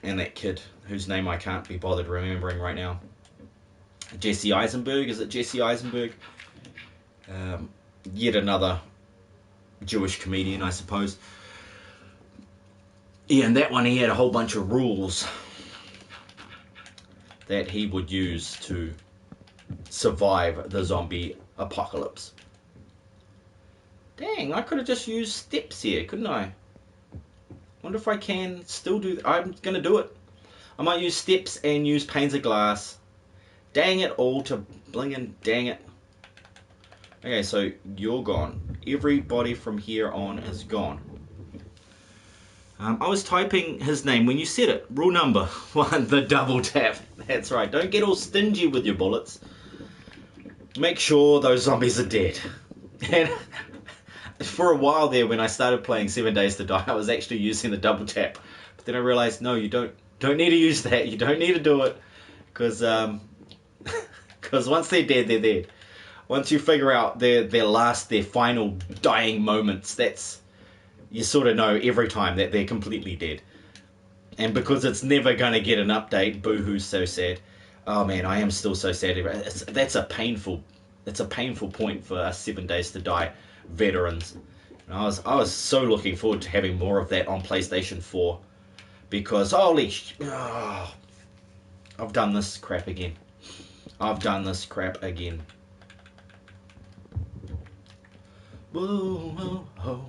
that kid whose name I can't be bothered remembering right now, Jesse Eisenberg. Is it Jesse Eisenberg? Yet another Jewish comedian, I suppose. Yeah, and that one he had a whole bunch of rules that he would use to survive the zombie apocalypse. Dang, I could have just used steps here, couldn't I? Wonder if I can still do that. I'm going to do it. I might use steps and use panes of glass. Dang it all to blingin' dang it. Okay, so you're gone. Everybody from here on is gone. I was typing his name when you said it. Rule number 1, the double tap. That's right. Don't get all stingy with your bullets. Make sure those zombies are dead. And for a while there, when I started playing 7 Days to Die, I was actually using the double tap. But then I realized, no, you don't need to use that. You don't need to do it. Because once they're dead, they're dead. Once you figure out their final dying moments, you sort of know every time that they're completely dead. And because it's never going to get an update, boo-hoo's so sad. Oh man, I am still so sad. It's a painful point for us 7 Days to Die veterans. And I was so looking forward to having more of that on PlayStation 4. Because I've done this crap again. Whoa, whoa, whoa.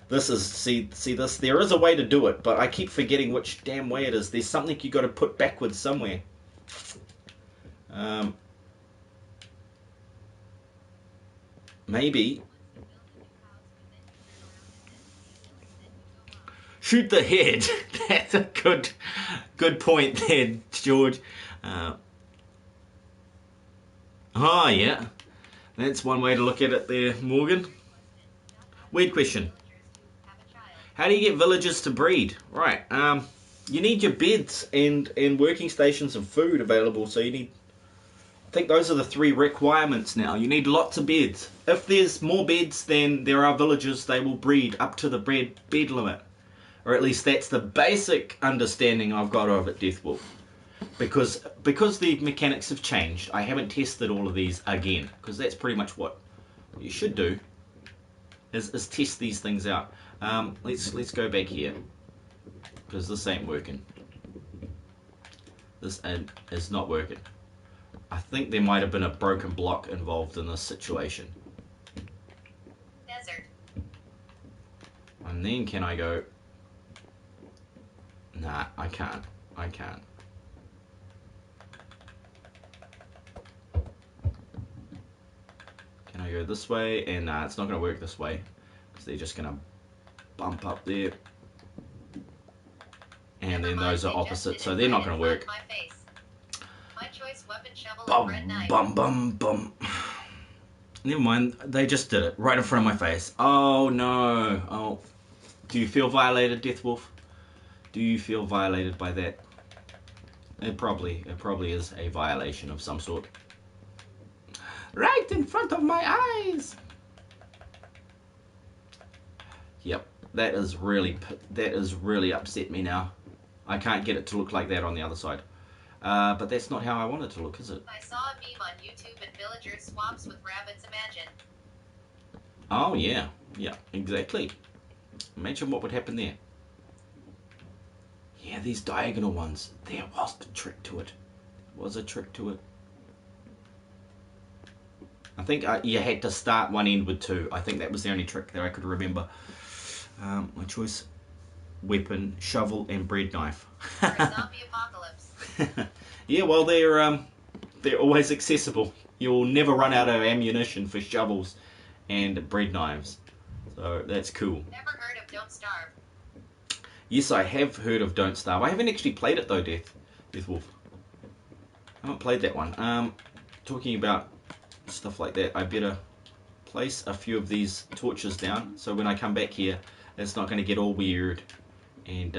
This is, see this, there is a way to do it, but I keep forgetting which damn way it is. There's something you got to put backwards somewhere. Maybe. Shoot the head. That's a good point there, George. Oh yeah, that's one way to look at it there, Morgan. Weird question. How do you get villagers to breed? Right, you need your beds and working stations and food available, so you need, I think those are the 3 requirements now. You need lots of beds. If there's more beds than there are villagers, they will breed up to the bed limit. Or at least that's the basic understanding I've got of it, Deathwolf. Because the mechanics have changed, I haven't tested all of these again. Because that's pretty much what you should do, is test these things out. Let's go back here, because this ain't working. This is not working. I think there might have been a broken block involved in this situation. Desert. And then can I go? Nah, I can't. Can I go this way? And nah, it's not going to work this way, because they're just going to bump up there. And then those are opposite, so they're not going to work. My choice weapon, shovel, Bum, and bread knife. bum. Never mind, they just did it right in front of my face. Oh no. Oh, do you feel violated, Deathwolf? Do you feel violated by that? It probably is a violation of some sort. Right in front of my eyes. Yep, that is really upset me now. I can't get it to look like that on the other side. But that's not how I want it to look, is it? I saw a meme on YouTube and villagers swaps with rabbits, imagine. Oh yeah, exactly. Imagine what would happen there. Yeah, these diagonal ones. There was a trick to it. I think you had to start one end with 2. I think that was the only trick that I could remember. My choice: weapon, shovel, and bread knife. For a zombie apocalypse. Yeah, well, they're always accessible. You'll never run out of ammunition for shovels and bread knives. So that's cool. Never heard of Don't Starve. Yes, I have heard of Don't Starve. I haven't actually played it though, Deathwolf. I haven't played that one. Talking about stuff like that, I better place a few of these torches down, so when I come back here, it's not going to get all weird and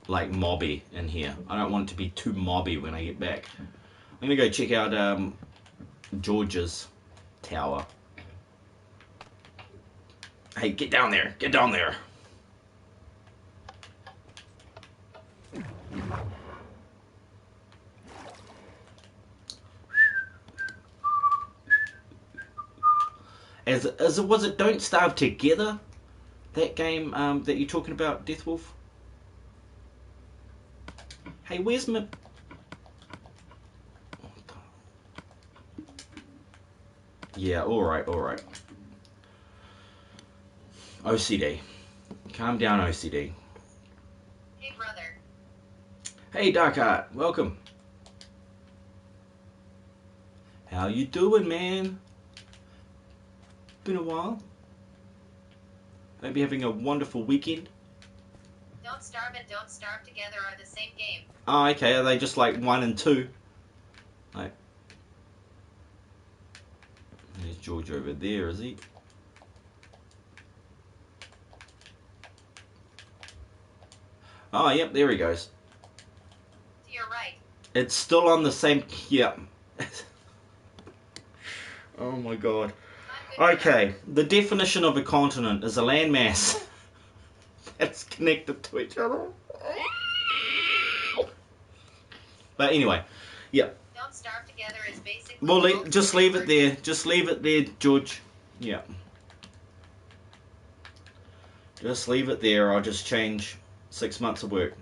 like mobby in here. I don't want it to be too mobby when I get back. I'm going to go check out George's tower. Hey, get down there. Was it Don't Starve Together? That game that you're talking about, Deathwolf? Hey, where's my... Yeah, alright. OCD. Calm down, OCD. Hey, brother. Hey, Darkheart. Welcome. How you doing, man? Been a while. Hope you're having a wonderful weekend. Don't Starve and Don't Starve Together are the same game. Oh, okay. Are they just like 1 and 2? Like, there's George over there, is he? Oh, yep, there he goes. To your right. It's still on the same... Yep. Oh my god. Okay, the definition of a continent is a landmass that's connected to each other. But anyway, yeah. Don't Starve Together is basically... Well, just leave it there. Just leave it there, George. Yeah. Just leave it there. I'll just change 6 months of work.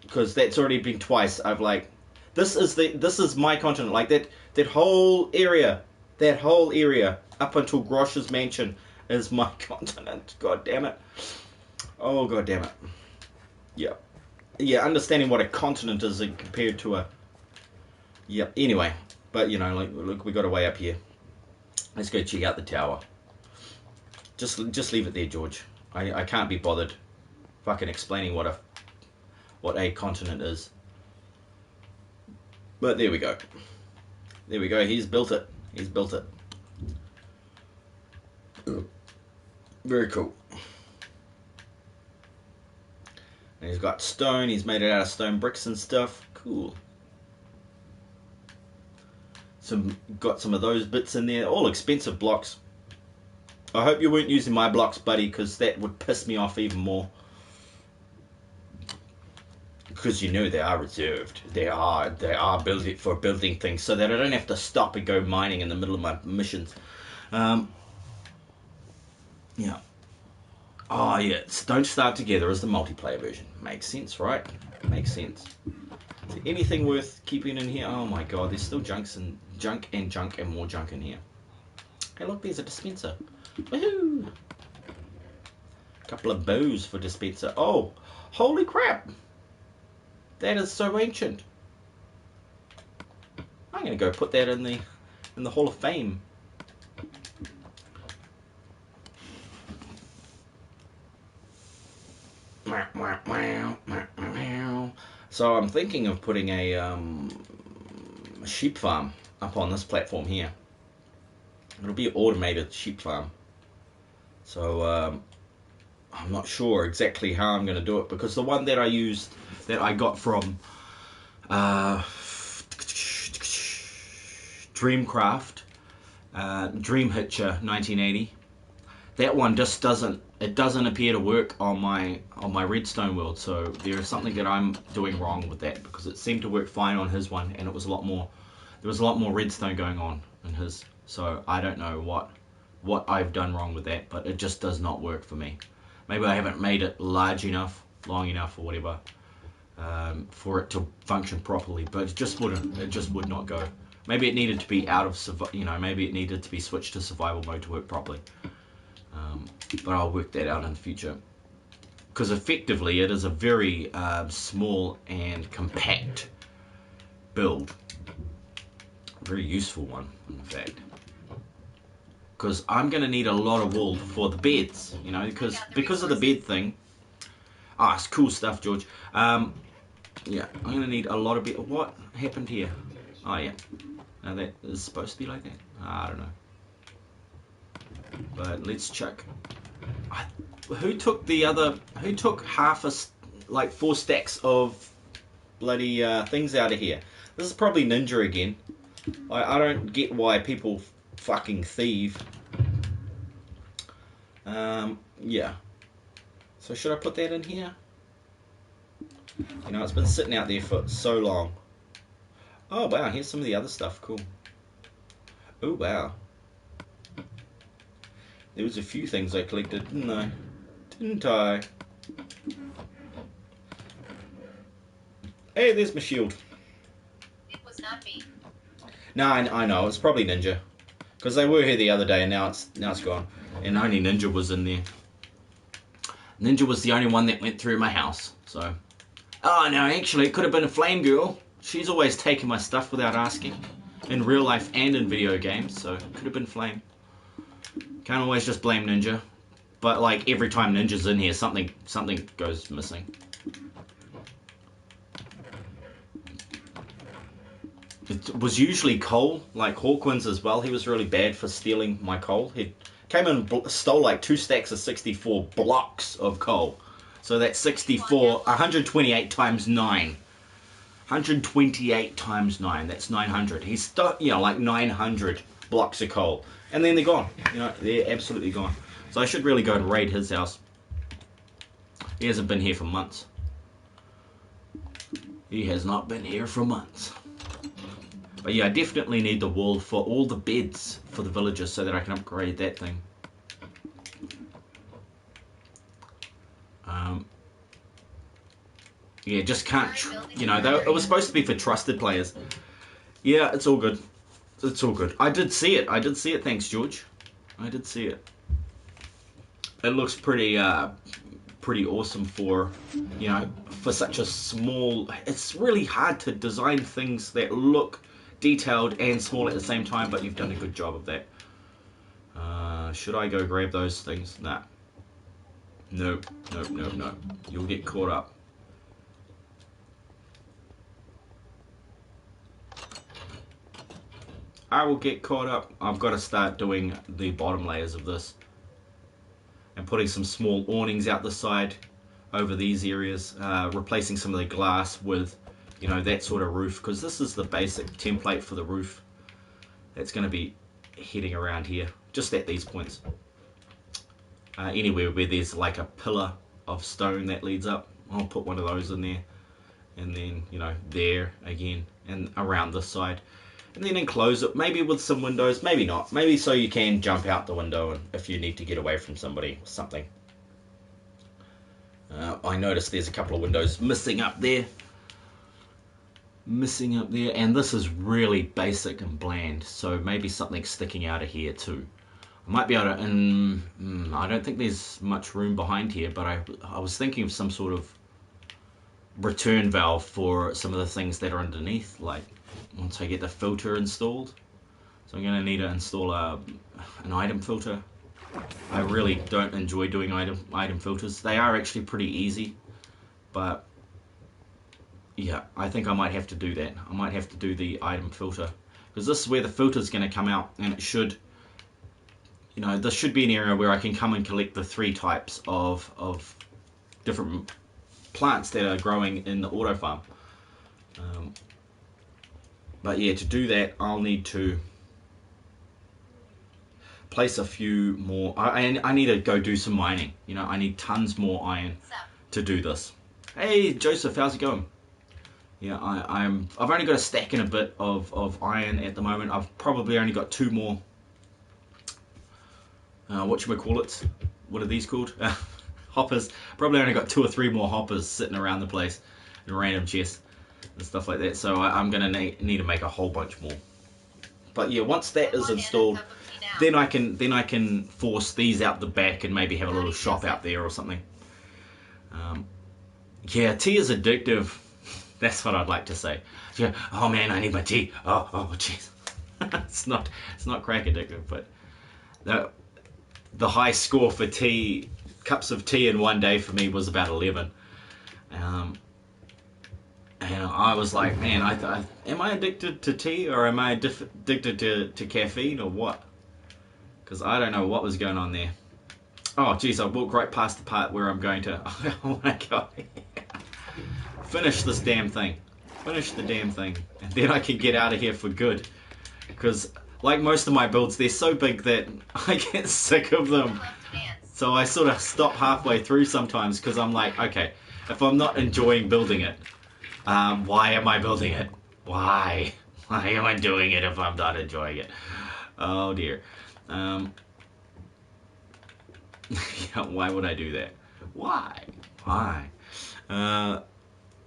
Because that's already been twice. I've like... This is my continent. Like that whole area. That whole area up until Grosh's mansion is my continent. God damn it. Oh, god damn it. Yeah. Yeah, understanding what a continent is compared to a... Yeah, anyway. But, you know, like, look, we got a way up here. Let's go check out the tower. Just leave it there, George. I can't be bothered fucking explaining what a continent is. But there we go. There we go. He's built it. He's built it. Very cool. And he's got stone. He's made it out of stone bricks and stuff. Cool. Got some of those bits in there. All expensive blocks. I hope you weren't using my blocks, buddy, because that would piss me off even more. Because you know they are reserved. They are built for building things, so that I don't have to stop and go mining in the middle of my missions. Yeah. Oh yeah, Don't Starve Together is the multiplayer version. Makes sense, right? Makes sense. Is there anything worth keeping in here? Oh my god, there's still junk and more junk in here. Hey look, there's a dispenser. Woohoo! Couple of bows for dispenser. Oh, holy crap! That is so ancient. I'm gonna go put that in the Hall of Fame. So I'm thinking of putting a sheep farm up on this platform here. It'll be an automated sheep farm. So I'm not sure exactly how I'm going to do it, because the one that I used, that I got from Dreamcraft, Dreamhitcher 1980, that one just doesn't appear to work on my redstone world. So there is something that I'm doing wrong with that, because it seemed to work fine on his one, and it was a lot more, there was a lot more redstone going on in his. So I don't know what I've done wrong with that, but it just does not work for me. Maybe I haven't made it large enough, long enough, or whatever, for it to function properly. But it just wouldn't. It just would not go. Maybe it needed to be maybe it needed to be switched to survival mode to work properly. But I'll work that out in the future. Because effectively, it is a very small and compact build. Very useful one, in fact. Because I'm going to need a lot of wool for the beds, you know, because of the bed thing. Ah, it's cool stuff, George. Yeah, I'm going to need a lot of bed. What happened here? Oh, yeah. Now that is supposed to be like that? I don't know. But let's check. Who took half like 4 stacks of bloody things out of here? This is probably Ninja again. I don't get why people fucking thieve. Yeah. So should I put that in here? You know, it's been sitting out there for so long. Oh wow, here's some of the other stuff. Cool. Oh wow. There was a few things I collected, didn't I? Hey, there's my shield. It was not me. No, I know, it's probably Ninja. Because they were here the other day, and now it's gone. And only Ninja was in there. Ninja was the only one that went through my house, so... Oh, no, actually, it could have been a Flame Girl. She's always taken my stuff without asking. In real life and in video games, so it could have been Flame. Can't always just blame Ninja. But like every time Ninja's in here, something goes missing. It was usually coal, like Hawkwind's as well. He was really bad for stealing my coal. He came and stole like 2 stacks of 64 blocks of coal. So that's 64, 128 times 9. 128 times 9, that's 900. He stole, you know, like 900 blocks of coal. And then they're gone. You know, they're absolutely gone. So I should really go and raid his house. He hasn't been here for months. He has not been here for months. But yeah, I definitely need the wall for all the beds for the villagers so that I can upgrade that thing. Yeah, just can't, you know, it was supposed to be for trusted players. Yeah, it's all good. It's all good. I did see it. Thanks, George. I did see it. It looks pretty awesome for, you know, for such a small... It's really hard to design things that look detailed and small at the same time, but you've done a good job of that. Should I go grab those things? Nah. Nope. You'll get caught up. I will get caught up. I've got to start doing the bottom layers of this. And putting some small awnings out the side over these areas. Replacing some of the glass with, you know, that sort of roof. Because this is the basic template for the roof. That's going to be heading around here. Just at these points. Anywhere where there's like a pillar of stone that leads up. I'll put one of those in there. And then, you know, there again. And around this side. And then enclose it, maybe with some windows, maybe not. Maybe so you can jump out the window and if you need to get away from somebody or something. I noticed there's a couple of windows missing up there. And this is really basic and bland, so maybe something sticking out of here too. I might be able to, I don't think there's much room behind here, but I was thinking of some sort of return valve for some of the things that are underneath, like once I get the filter installed. So I'm going to need to install an item filter. I really don't enjoy doing item filters. They are actually pretty easy, but yeah, I think I might have to do that. I might have to do the item filter, because this is where the filter is going to come out, and it should, you know, this should be an area where I can come and collect the 3 types of different plants that are growing in the auto farm. But yeah, to do that, I'll need to place a few more. I need to go do some mining. You know, I need tons more iron to do this. Hey, Joseph, how's it going? Yeah, I've only got a stack and a bit of iron at the moment. I've probably only got 2 more. Whatchamacallits? What are these called? Hoppers. Probably only got 2 or 3 more hoppers sitting around the place in random chests and stuff like that. So I'm gonna need to make a whole bunch more. But yeah, once that is installed, then I can force these out the back and maybe have a little shop out there or something. Yeah, tea is addictive. That's what I'd like to say. Yeah, oh man, I need my tea. Oh jeez. it's not crack addictive, but the high score for tea, cups of tea in one day for me was about 11. And I was like, man, am I addicted to tea, or am I addicted to caffeine, or what? Because I don't know what was going on there. Oh, geez, I walked right past the part where I'm going to... Oh my god. Finish this damn thing. Finish the damn thing. And then I can get out of here for good. Because, like most of my builds, they're so big that I get sick of them. So I sort of stop halfway through sometimes, because I'm like, okay, if I'm not enjoying building it, why am I building it? Why? Why am I doing it if I'm not enjoying it? Oh dear. Yeah, why would I do that? Why?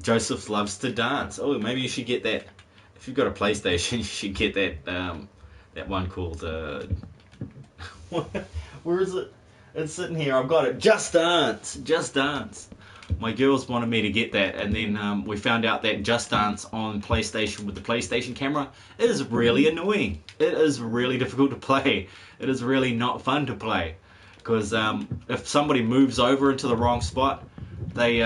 Joseph loves to dance. Oh, maybe you should get that. If you've got a PlayStation, you should get that that one called where is it? It's sitting here. I've got it. Just Dance. Just Dance. My girls wanted me to get that, and then we found out that Just Dance on PlayStation with the PlayStation camera is really annoying. It is really difficult to play. It is really not fun to play, because if somebody moves over into the wrong spot, they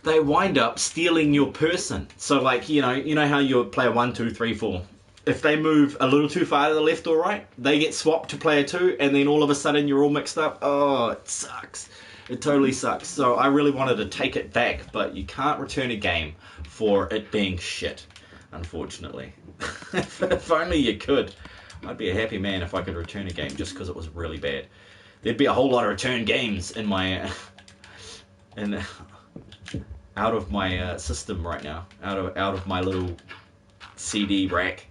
they wind up stealing your person. So like, you know how you play 1, 2, 3, 4. If they move a little too far to the left or right, they get swapped to player 2, and then all of a sudden you're all mixed up. Oh, it sucks. It totally sucks. So I really wanted to take it back, but you can't return a game for it being shit, unfortunately. If only you could. I'd be a happy man if I could return a game just because it was really bad. There'd be a whole lot of return games in my... out of my system right now. Out of my little CD rack.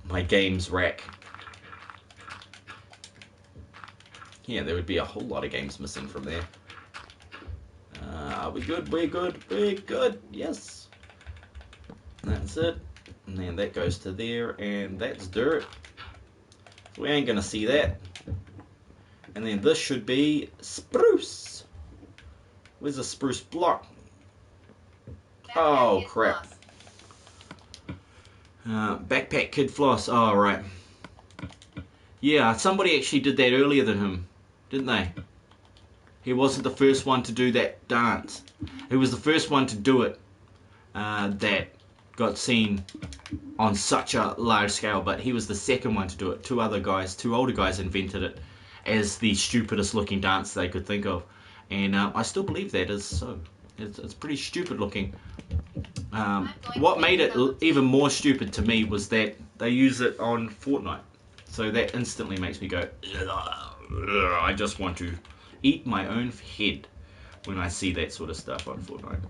My games rack. Yeah, there would be a whole lot of games missing from there. Are we good? We're good. We're good. Yes. That's it. And then that goes to there, and that's dirt. We ain't gonna see that. And then this should be spruce. Where's the spruce block? Oh, crap. Backpack Kid Floss. Oh, right. Yeah, somebody actually did that earlier than him, didn't they? He wasn't the first one to do that dance. He was the first one to do it that got seen on such a large scale, but he was the second one to do it. Two older guys invented it as the stupidest looking dance they could think of. And I still believe that is so. It's pretty stupid looking. What made it even more stupid to me was that they use it on Fortnite. So that instantly makes me go, I just want to eat my own head when I see that sort of stuff on Fortnite.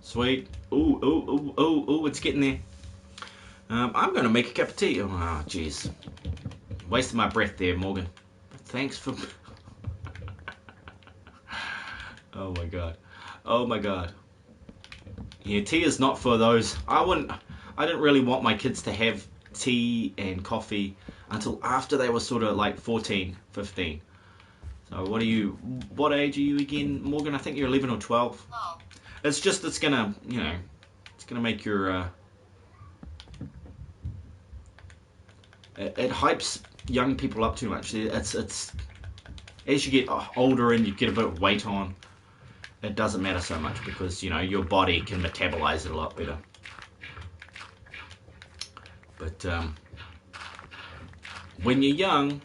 Sweet. Ooh, ooh, ooh, ooh, ooh, it's getting there. I'm going to make a cup of tea. Oh, jeez. Wasted my breath there, Morgan. Thanks for... Oh, my God. Oh, my God. Yeah, tea is not for those... I didn't really want my kids to have tea and coffee until after they were sort of like 14, 15. So what age are you again, Morgan? I think you're 11 or 12. Oh. It's gonna, it's gonna make your, it hypes young people up too much. It's, as you get older and you get a bit of weight on, it doesn't matter so much because, your body can metabolize it a lot better. But when you're young,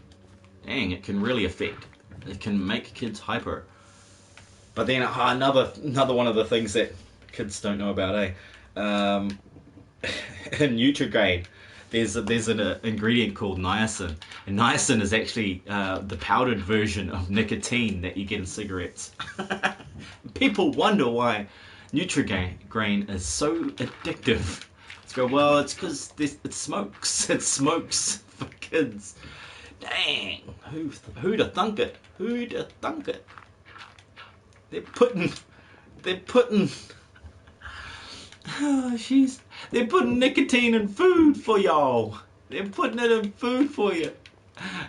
dang, it can really affect. It can make kids hyper. But then another one of the things that kids don't know about, in Nutrigrain, there's an ingredient called niacin, and niacin is actually the powdered version of nicotine that you get in cigarettes. People wonder why Nutrigrain is so addictive. Go, well, it's because it smokes. It smokes for kids. Dang, who'd have thunk it? Who'd have thunk it? They're putting. Oh, jeez. They're putting nicotine in food for y'all. They're putting it in food for you,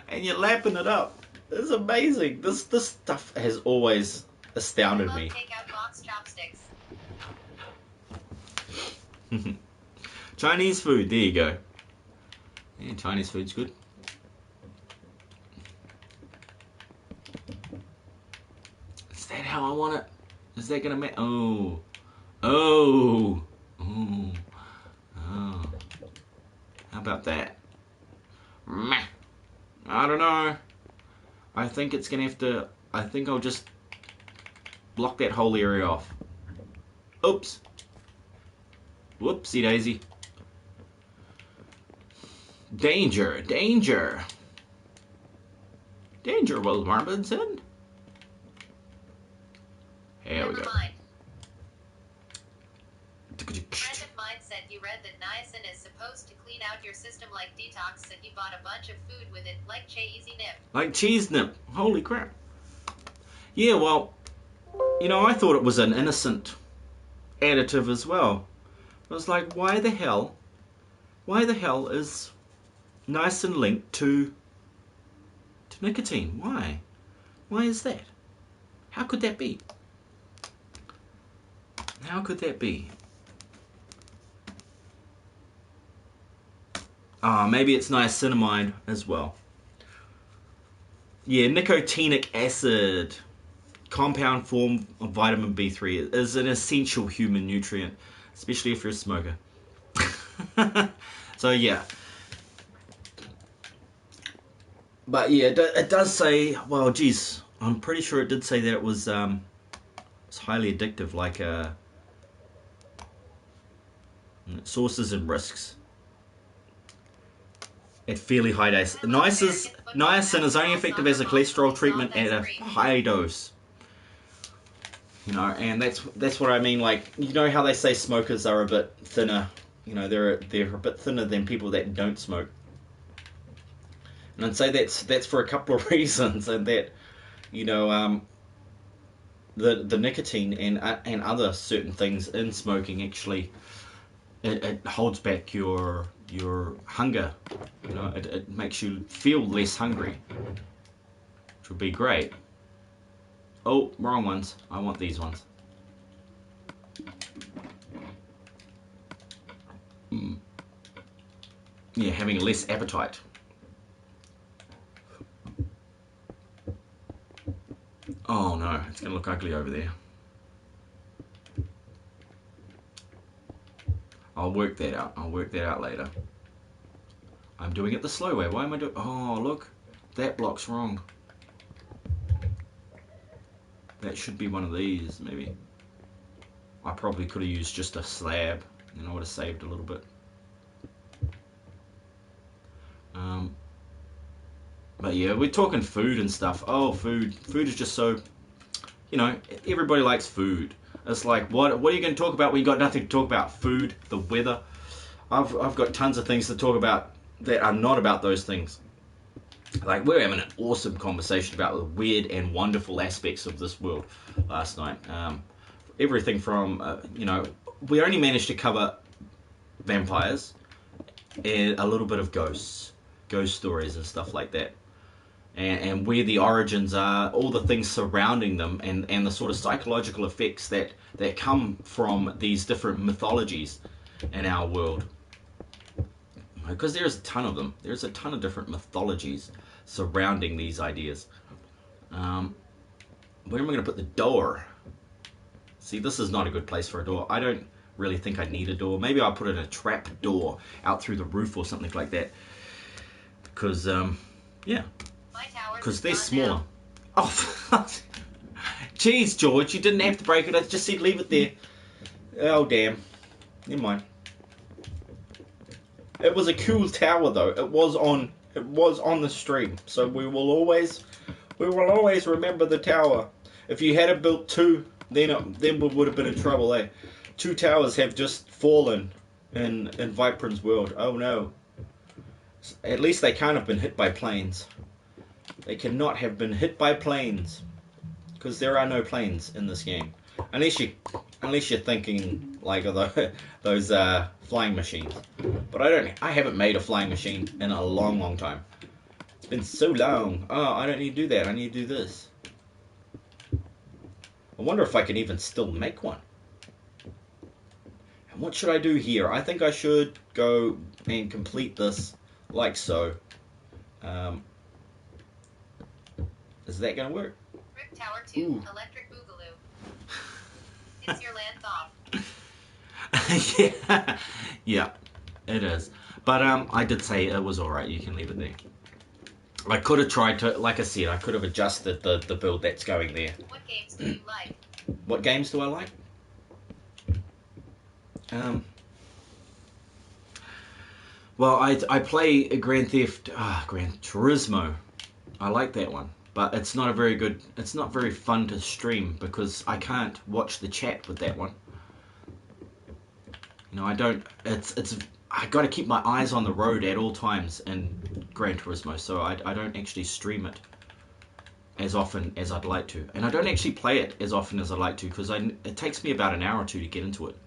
and you're lapping it up. It's amazing. This stuff has always astounded me. Take out box chopsticks. Chinese food, there you go. Yeah, Chinese food's good. Is that how I want it? Is that gonna make... Oh. How about that? Meh. I don't know. I think it's gonna have to... I think I'll just block that whole area off. Oops. Whoopsie daisy. Danger, danger. Danger, Will Robinson. Here we go. Mind. A friend of mine said you read that niacin is supposed to clean out your system like detox, and he bought a bunch of food with it, like cheesy nip. Like cheese nip. Holy crap. Yeah, well, I thought it was an innocent additive as well. I was like, why the hell is niacin linked to to nicotine. Why? Why is that? How could that be? How could that be? Maybe it's niacinamide as well. Yeah, nicotinic acid, compound form of vitamin B3, is an essential human nutrient, especially if you're a smoker. So yeah. But yeah, it does say, well, geez, I'm pretty sure it did say that it was it's highly addictive, like sources and risks. At fairly high dose. Niacin is only effective as a cholesterol treatment at a high dose. You know, and that's what I mean. Like, you know how they say smokers are a bit thinner. You know, they're a bit thinner than people that don't smoke. And I'd say that's for a couple of reasons, and that, you know, the nicotine and other certain things in smoking actually it holds back your hunger. You know, it makes you feel less hungry, which would be great. Oh, wrong ones. I want these ones. Yeah, having less appetite. Oh no, it's going to look ugly over there. I'll work that out. I'll work that out later. I'm doing it the slow way. Why am I doing... Oh, look. That block's wrong. That should be one of these, maybe. I probably could have used just a slab, and I would have saved a little bit. But yeah, we're talking food and stuff. Oh, food. Food is just so... You know, everybody likes food. It's like, what are you going to talk about when you got nothing to talk about? Food, the weather. I've got tons of things to talk about that are not about those things. Like, we're having an awesome conversation about the weird and wonderful aspects of this world last night. Everything from, you know, we only managed to cover vampires and a little bit of ghost stories and stuff like that. And where the origins are, all the things surrounding them, and the sort of psychological effects that come from these different mythologies in our world. Because there's a ton of them. There's a ton of different mythologies surrounding these ideas. Where am I going to put the door? See, this is not a good place for a door. I don't really think I need a door. Maybe I'll put in a trap door out through the roof or something like that. Because, yeah. Because they're smaller. Oh, jeez, George, you didn't have to break it. I just said leave it there. Oh, damn. Never mind. It was a cool tower, though. It was on the stream, so we will always remember the tower. If you had built two, then we would have been in trouble. Eh? 2 towers have just fallen in Vypran's world. Oh no. At least they can't have been hit by planes. They cannot have been hit by planes, because there are no planes in this game, unless you're thinking like of those flying machines. But I haven't made a flying machine in a long time. It's been so long. Oh, I don't need to do that. I need to do this. I wonder if I can even still make one. And what should I do here? I think I should go and complete this like so. Is that going to work? Rip Tower 2, Ooh. Electric Boogaloo. It's your land off. Yeah, it is. But I did say it was alright, you can leave it there. I could have tried to, like I said, I could have adjusted the build that's going there. What games do you like? What games do I like? Well, I play Gran Turismo. I like that one. But it's not very fun to stream because I can't watch the chat with that one. You know, I got to keep my eyes on the road at all times in Gran Turismo, so I don't actually stream it as often as I'd like to. And I don't actually play it as often as I'd like to because it takes me about an hour or two to get into it.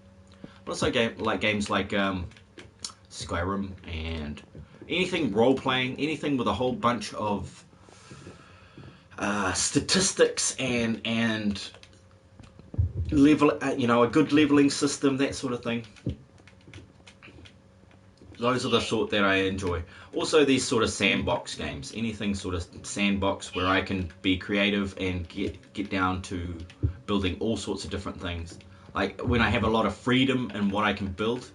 But also games like Skyrim and anything role-playing, anything with a whole bunch of statistics and level, a good leveling system, that sort of thing. Those are the sort that I enjoy. Also, these sort of sandbox games, anything sort of sandbox where I can be creative and get down to building all sorts of different things. Like when I have a lot of freedom in what I can build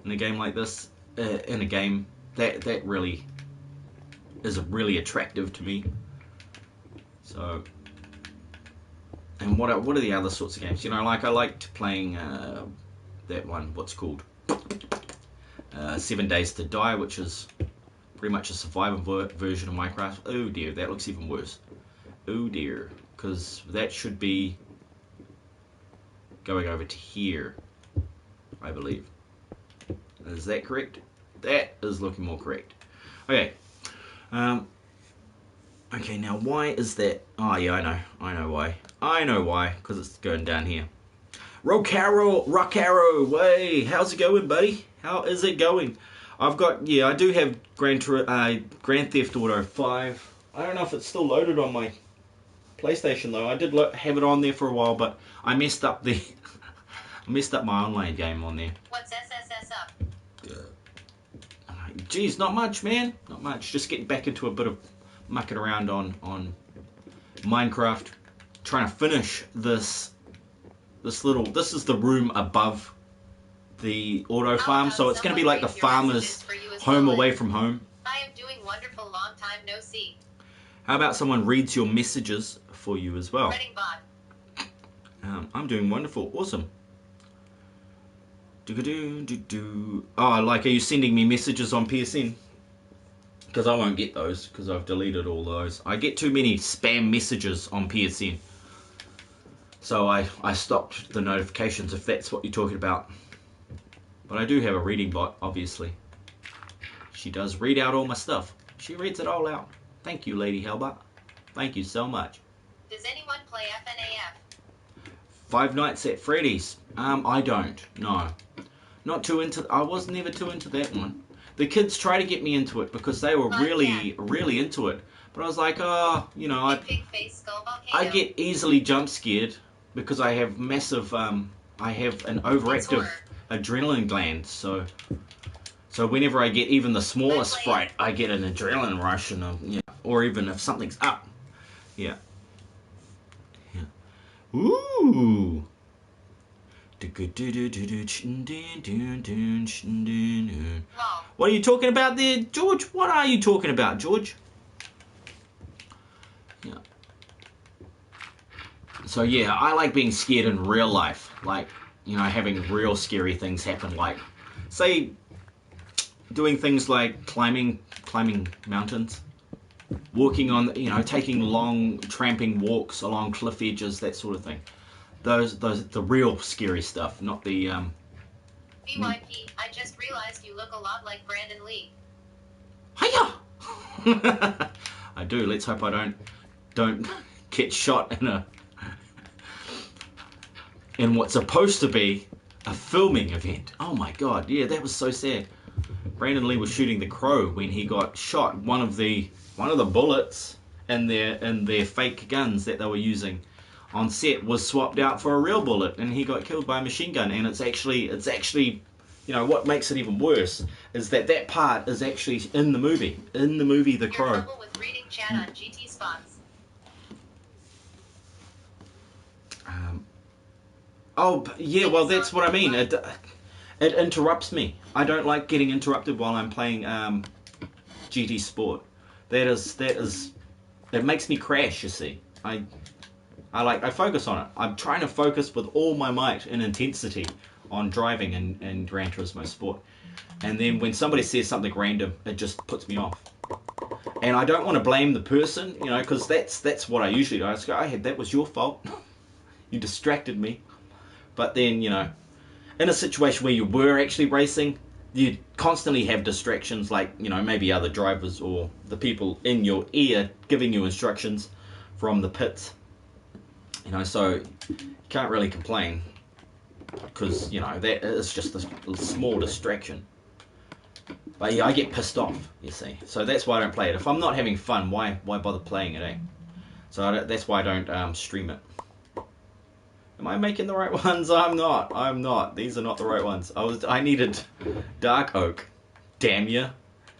in a game like this, in a game that really is really attractive to me. So, and what are the other sorts of games? Like I liked playing that one. What's called 7 Days to Die, which is pretty much a survival version of Minecraft. Oh dear, that looks even worse. Oh dear, because that should be going over to here, I believe. Is that correct? That is looking more correct. Okay. Okay, now why is that? Oh yeah, I know why. Because it's going down here. Rock Arrow, way. How's it going, buddy? How is it going? I do have Grand Theft Auto 5. I don't know if it's still loaded on my PlayStation though. I did have it on there for a while, but I messed up my online game on there. What's SSS up? Geez, not much, man. Not much. Just getting back into a bit of mucking around on Minecraft, trying to finish this is the room above the auto farm, so it's going to be like the farmer's home away from home. I am doing wonderful, long time no see. How about someone reads your messages for you as well? Reading bot. I'm doing wonderful, awesome. Oh, like, are you sending me messages on PSN? Because I won't get those, because I've deleted all those. I get too many spam messages on PSN. So I stopped the notifications, if that's what you're talking about. But I do have a reading bot, obviously. She does read out all my stuff. She reads it all out. Thank you, Lady Hellgod. Thank you so much. Does anyone play FNAF? Five Nights at Freddy's. I don't. No. Not too into. I was never too into that one. The kids try to get me into it because they were really into it. But I was like, I get easily jump scared because I have massive. I have an overactive adrenaline gland. So whenever I get even the smallest fright, I get an adrenaline rush, and or even if something's up. Yeah. Ooh. What are you talking about there, George? What are you talking about, George? Yeah. So yeah, I like being scared in real life. Like, having real scary things happen. Like, say, doing things like climbing mountains. Walking on, taking long tramping walks along cliff edges, that sort of thing. Those the real scary stuff, not the BYP, I just realized you look a lot like Brandon Lee. Hiya! I do. Let's hope I don't get shot in what's supposed to be a filming event. Oh my god, yeah, that was so sad. Brandon Lee was shooting The Crow when he got shot. One of the bullets in their fake guns that they were using on set was swapped out for a real bullet, and he got killed by a machine gun. And it's actually what makes it even worse is that part is actually in the movie The Crow. You're trouble with reading chat on GT spots. Well, that's what I mean. It interrupts me. I don't like getting interrupted while I'm playing GT Sport. That is it makes me crash, you see. I focus on it. I'm trying to focus with all my might and intensity on driving in Gran Turismo Sport. And then when somebody says something random, it just puts me off. And I don't want to blame the person, because that's what I usually do. I just go, hey, that was your fault. You distracted me. But then, in a situation where you were actually racing, you constantly have distractions, like, maybe other drivers or the people in your ear giving you instructions from the pits. So you can't really complain because, that is just a small distraction. But yeah, I get pissed off, you see. So that's why I don't play it. If I'm not having fun, why bother playing it, eh? So that's why I don't stream it. Am I making the right ones? I'm not. These are not the right ones. I needed Dark Oak. Damn ya.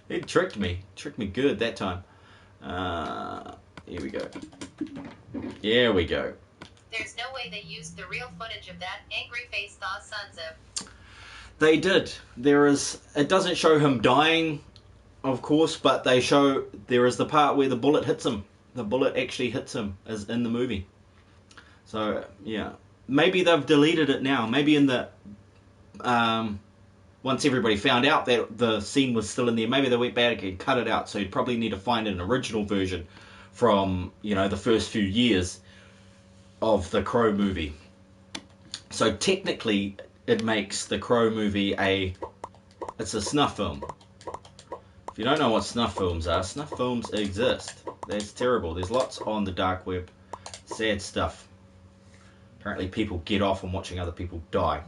It tricked me. Tricked me good that time. Here we go. Here we go. There's no way they used the real footage of that angry face thaw sons of. They did. It doesn't show him dying, of course, but there is the part where the bullet hits him. The bullet actually hits him, as in the movie. So, yeah. Maybe they've deleted it now. Maybe in the... once everybody found out that the scene was still in there, maybe they went back and cut it out. So you'd probably need to find an original version from, the first few years of the Crow movie. So technically, it makes the Crow movie it's a snuff film. If you don't know what snuff films exist. That's terrible. There's lots on the dark web. Sad stuff. Apparently people get off on watching other people die.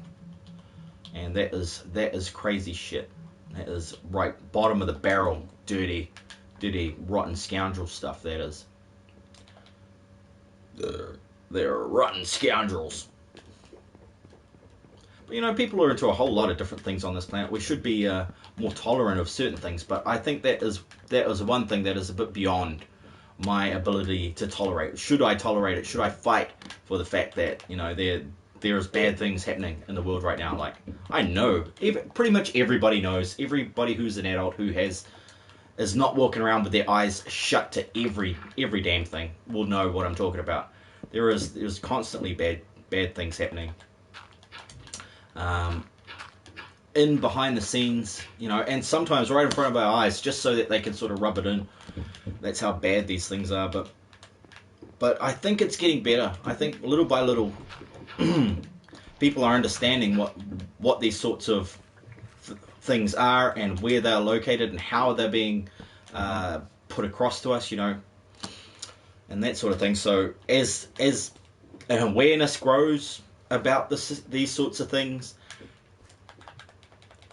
And that is crazy shit. That is right bottom of the barrel, dirty, rotten scoundrel stuff, that is. They're rotten scoundrels. But people are into a whole lot of different things on this planet. We should be more tolerant of certain things, but I think that is one thing that is a bit beyond my ability to tolerate. Should I tolerate it? Should I fight for the fact that there's bad things happening in the world right now? Like, I know, pretty much everybody knows. Everybody who's an adult who is not walking around with their eyes shut to every damn thing will know what I'm talking about. There's constantly bad things happening. In behind the scenes, and sometimes right in front of our eyes, just so that they can sort of rub it in. That's how bad these things are. But I think it's getting better. I think little by little, people are understanding what these sorts of things are and where they're located and how they're being put across to us, and that sort of thing. So as an awareness grows about these sorts of things,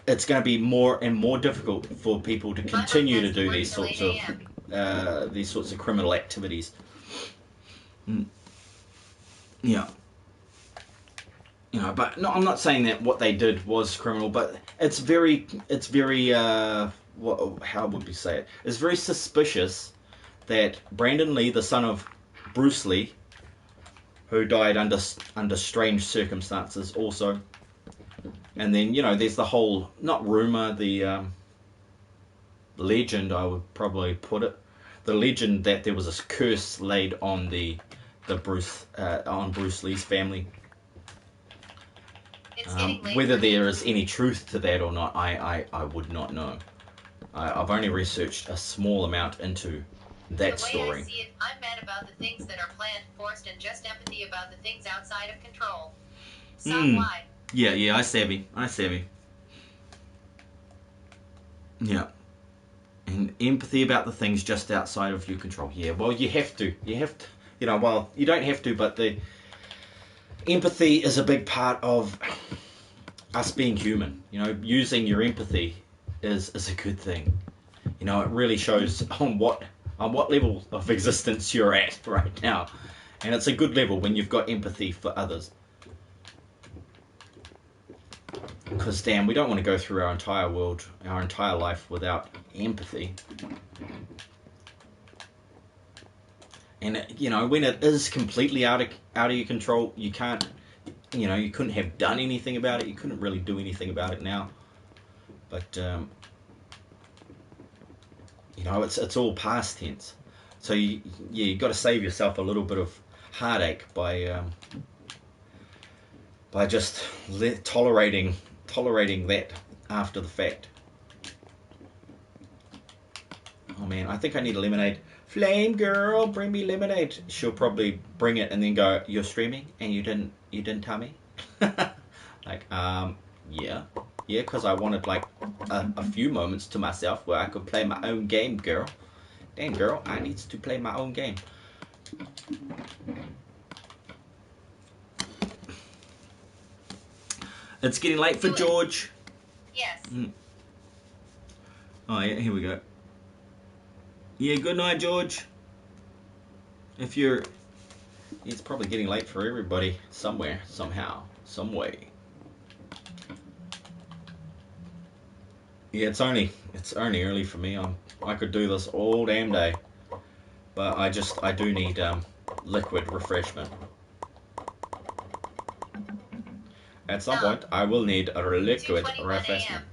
it's going to be more and more difficult for people to continue to do these sorts of criminal activities. Yeah. But no, I'm not saying that what they did was criminal, but it's very how would we say it? It's very suspicious that Brandon Lee, the son of Bruce Lee, who died under strange circumstances also, and then there's the whole, not rumor, the legend, I would probably put it, the legend that there was a curse laid on on Bruce Lee's family. Whether there is any truth to that or not, I would not know. I've only researched a small amount into that story. The way I see it, I'm mad about the things that are planned, forced, and just empathy about the things outside of control. So why? Yeah, I savvy. Yeah. And empathy about the things just outside of your control. Yeah, well, you have to. Well, you don't have to, but the empathy is a big part of us being human. Using your empathy is a good thing. It really shows on what level of existence you're at right now. And it's a good level when you've got empathy for others. Because, damn, we don't want to go through our entire world, our entire life without empathy. And, when it is completely out of your control, you can't, you couldn't have done anything about it. You couldn't really do anything about it now. But, it's all past tense. So, you've got to save yourself a little bit of heartache by just tolerating that after the fact. Oh man, I think I need a lemonade. Flame girl, bring me lemonade. She'll probably bring it and then go, "You're streaming and you didn't tell me." Like, yeah, because I wanted like a few moments to myself where I could play my own game, girl. Damn, girl, I need to play my own game. It's getting late for George. Yes. Oh, yeah, here we go. Yeah, good night, George. If you're, it's probably getting late for everybody somewhere, somehow, some way. Yeah, it's only early for me. I could do this all damn day, but I do need liquid refreshment. At some point, I will need a liquid refreshment.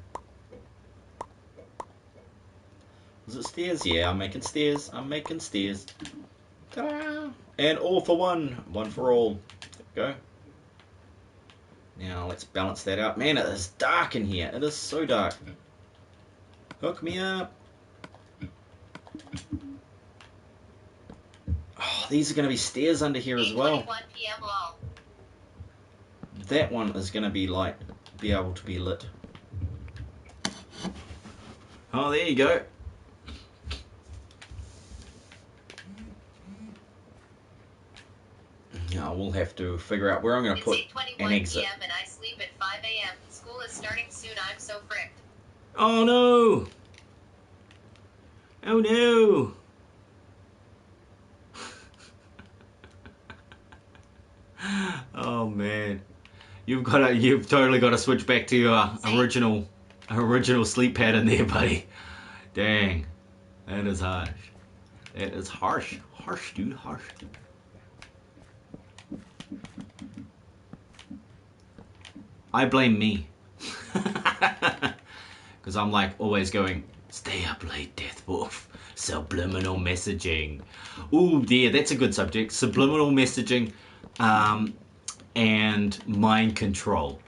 Is it stairs? Yeah, I'm making stairs. Ta-da! And all for one for all. There we go. Now let's balance that out. Man, it is dark in here. It is so dark. Hook me up. Oh, these are going to be stairs under here as well. 8:21 p.m. lol. That one is going to be able to be lit. Oh, there you go. Now we'll have to figure out where I'm going to put an exit. It's 8:21 p.m. and I sleep at 5 a.m. School is starting soon. I'm so fricked. Oh no! Oh no! Oh man, you've totally got to switch back to your original sleep pattern there, buddy. Dang, that is harsh. That is harsh, dude, harsh. I blame me, because I'm like always going, stay up late, Death Wolf. Subliminal messaging. Ooh, yeah, that's a good subject. Subliminal messaging. And mind control.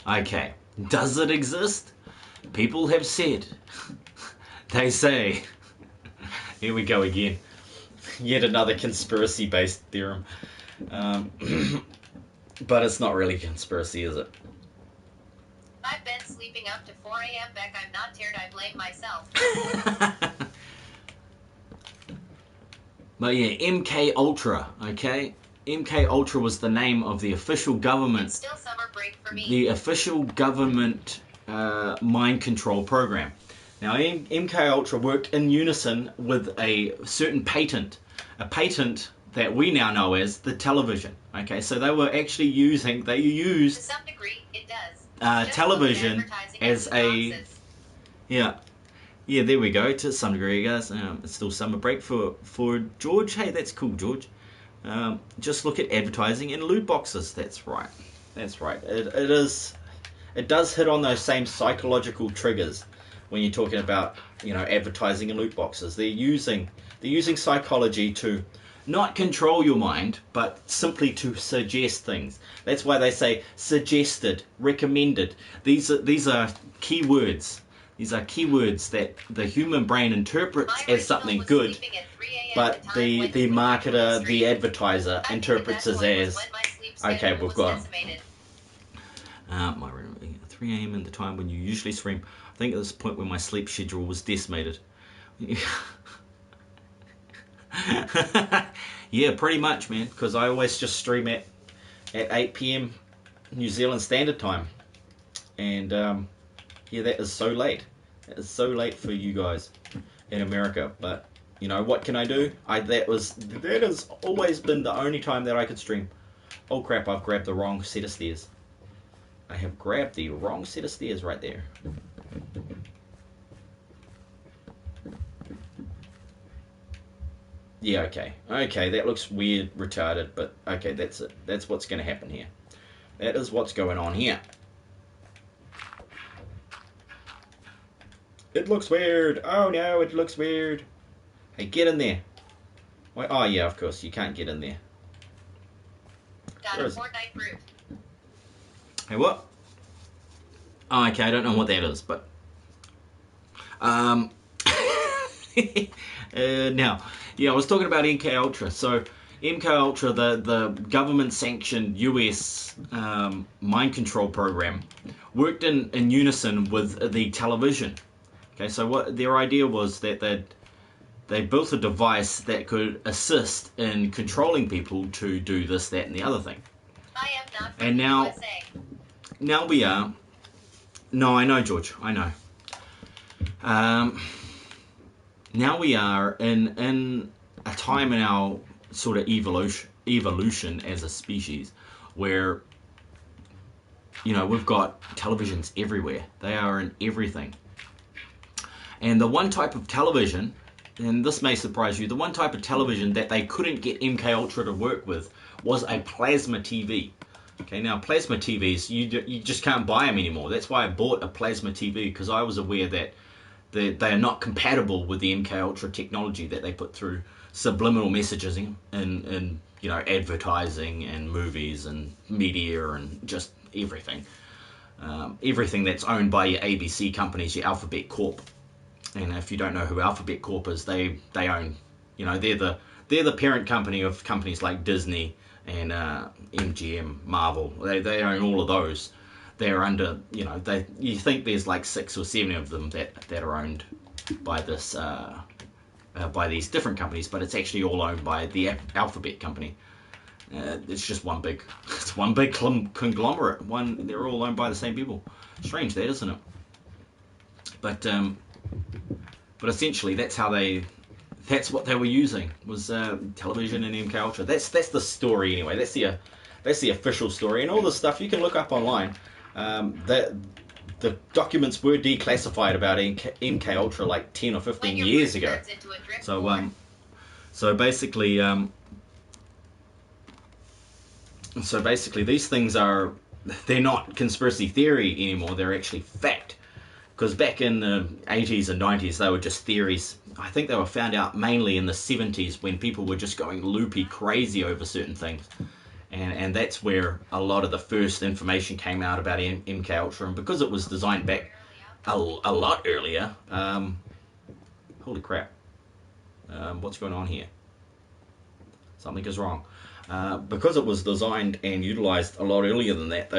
Okay, does it exist? People have said. They say. Here we go again. Yet another conspiracy-based theorem. But it's not really conspiracy, is it? I've been sleeping up to 4 a.m. Beck. I'm not tired. I blame myself. But yeah, MK Ultra, okay? MK Ultra was the name of the official government. It's still summer break for me. The official government mind control program. Now, MK Ultra worked in unison with a certain patent, a patent that we now know as the television. Okay, so they were actually used To some degree, it does. television as a boxes. yeah, there we go. To some degree, guys. It's still summer break for George. Hey, that's cool, George. Just look at advertising in loot boxes. That's right. It does hit on those same psychological triggers when you're talking about, advertising in loot boxes. They're using psychology to not control your mind, but simply to suggest things. That's why they say suggested, recommended. These are keywords. These are keywords that the human brain interprets as something good, but the marketer, the advertiser, interprets it as, okay, we've got 3 a.m. in the time when you usually stream. I think at this point when my sleep schedule was decimated. Yeah, pretty much, man, because I always just stream at 8 p.m. New Zealand Standard Time. And yeah, that is so late. That is so late for you guys in America. But what can I do? That has always been the only time that I could stream. Oh crap! I've grabbed the wrong set of stairs. I have grabbed the wrong set of stairs right there. Yeah, okay, that looks weird, retarded, but okay, that's it. That's what's going to happen here. That is what's going on here. It looks weird. Oh no, it looks weird. Hey, get in there. Wait, oh yeah, of course, you can't get in there. Got a Fortnite group. Hey, what? Oh, okay, I don't know what that is, but now, yeah, I was talking about MK Ultra. So MK Ultra, the government-sanctioned US mind control program, worked in unison with the television. Okay, so what their idea was that they built a device that could assist in controlling people to do this, that, and the other thing. I am not from And now, USA. now we are. No, I know, George. I know. Now we are in a time in our sort of evolution as a species, where, you know, we've got televisions everywhere. They are in everything. And the one type of television, and this may surprise you, the one type of television that they couldn't get MK Ultra to work with was a plasma TV. Okay, now plasma TVs, you just can't buy them anymore. That's why I bought a plasma TV, because I was aware that they are not compatible with the MK Ultra technology that they put through subliminal messaging in you know, advertising and movies and media and just everything. Everything that's owned by your ABC companies, your Alphabet Corp. And if you don't know who Alphabet Corp is, they own, you know, they're the parent company of companies like Disney and MGM, Marvel. They own all of those. They're under, you know, you think there's like 6 or 7 of them that are owned by this by these different companies, but it's actually all owned by the Alphabet company. It's just one big conglomerate. They're all owned by the same people. Strange that, isn't it? But essentially that's what they were using, was television and MK Ultra. That's the story anyway. That's the official story, and all this stuff you can look up online. That the documents were declassified about MK Ultra like 10 or 15 years ago. So basically these things they're not conspiracy theory anymore. They're actually fact. Because back in the 80s and 90s, they were just theories. I think they were found out mainly in the 70s, when people were just going loopy crazy over certain things. And that's where a lot of the first information came out about MK Ultra. And because it was designed back a lot earlier, holy crap, what's going on here? Something is wrong. Because it was designed and utilized a lot earlier than that,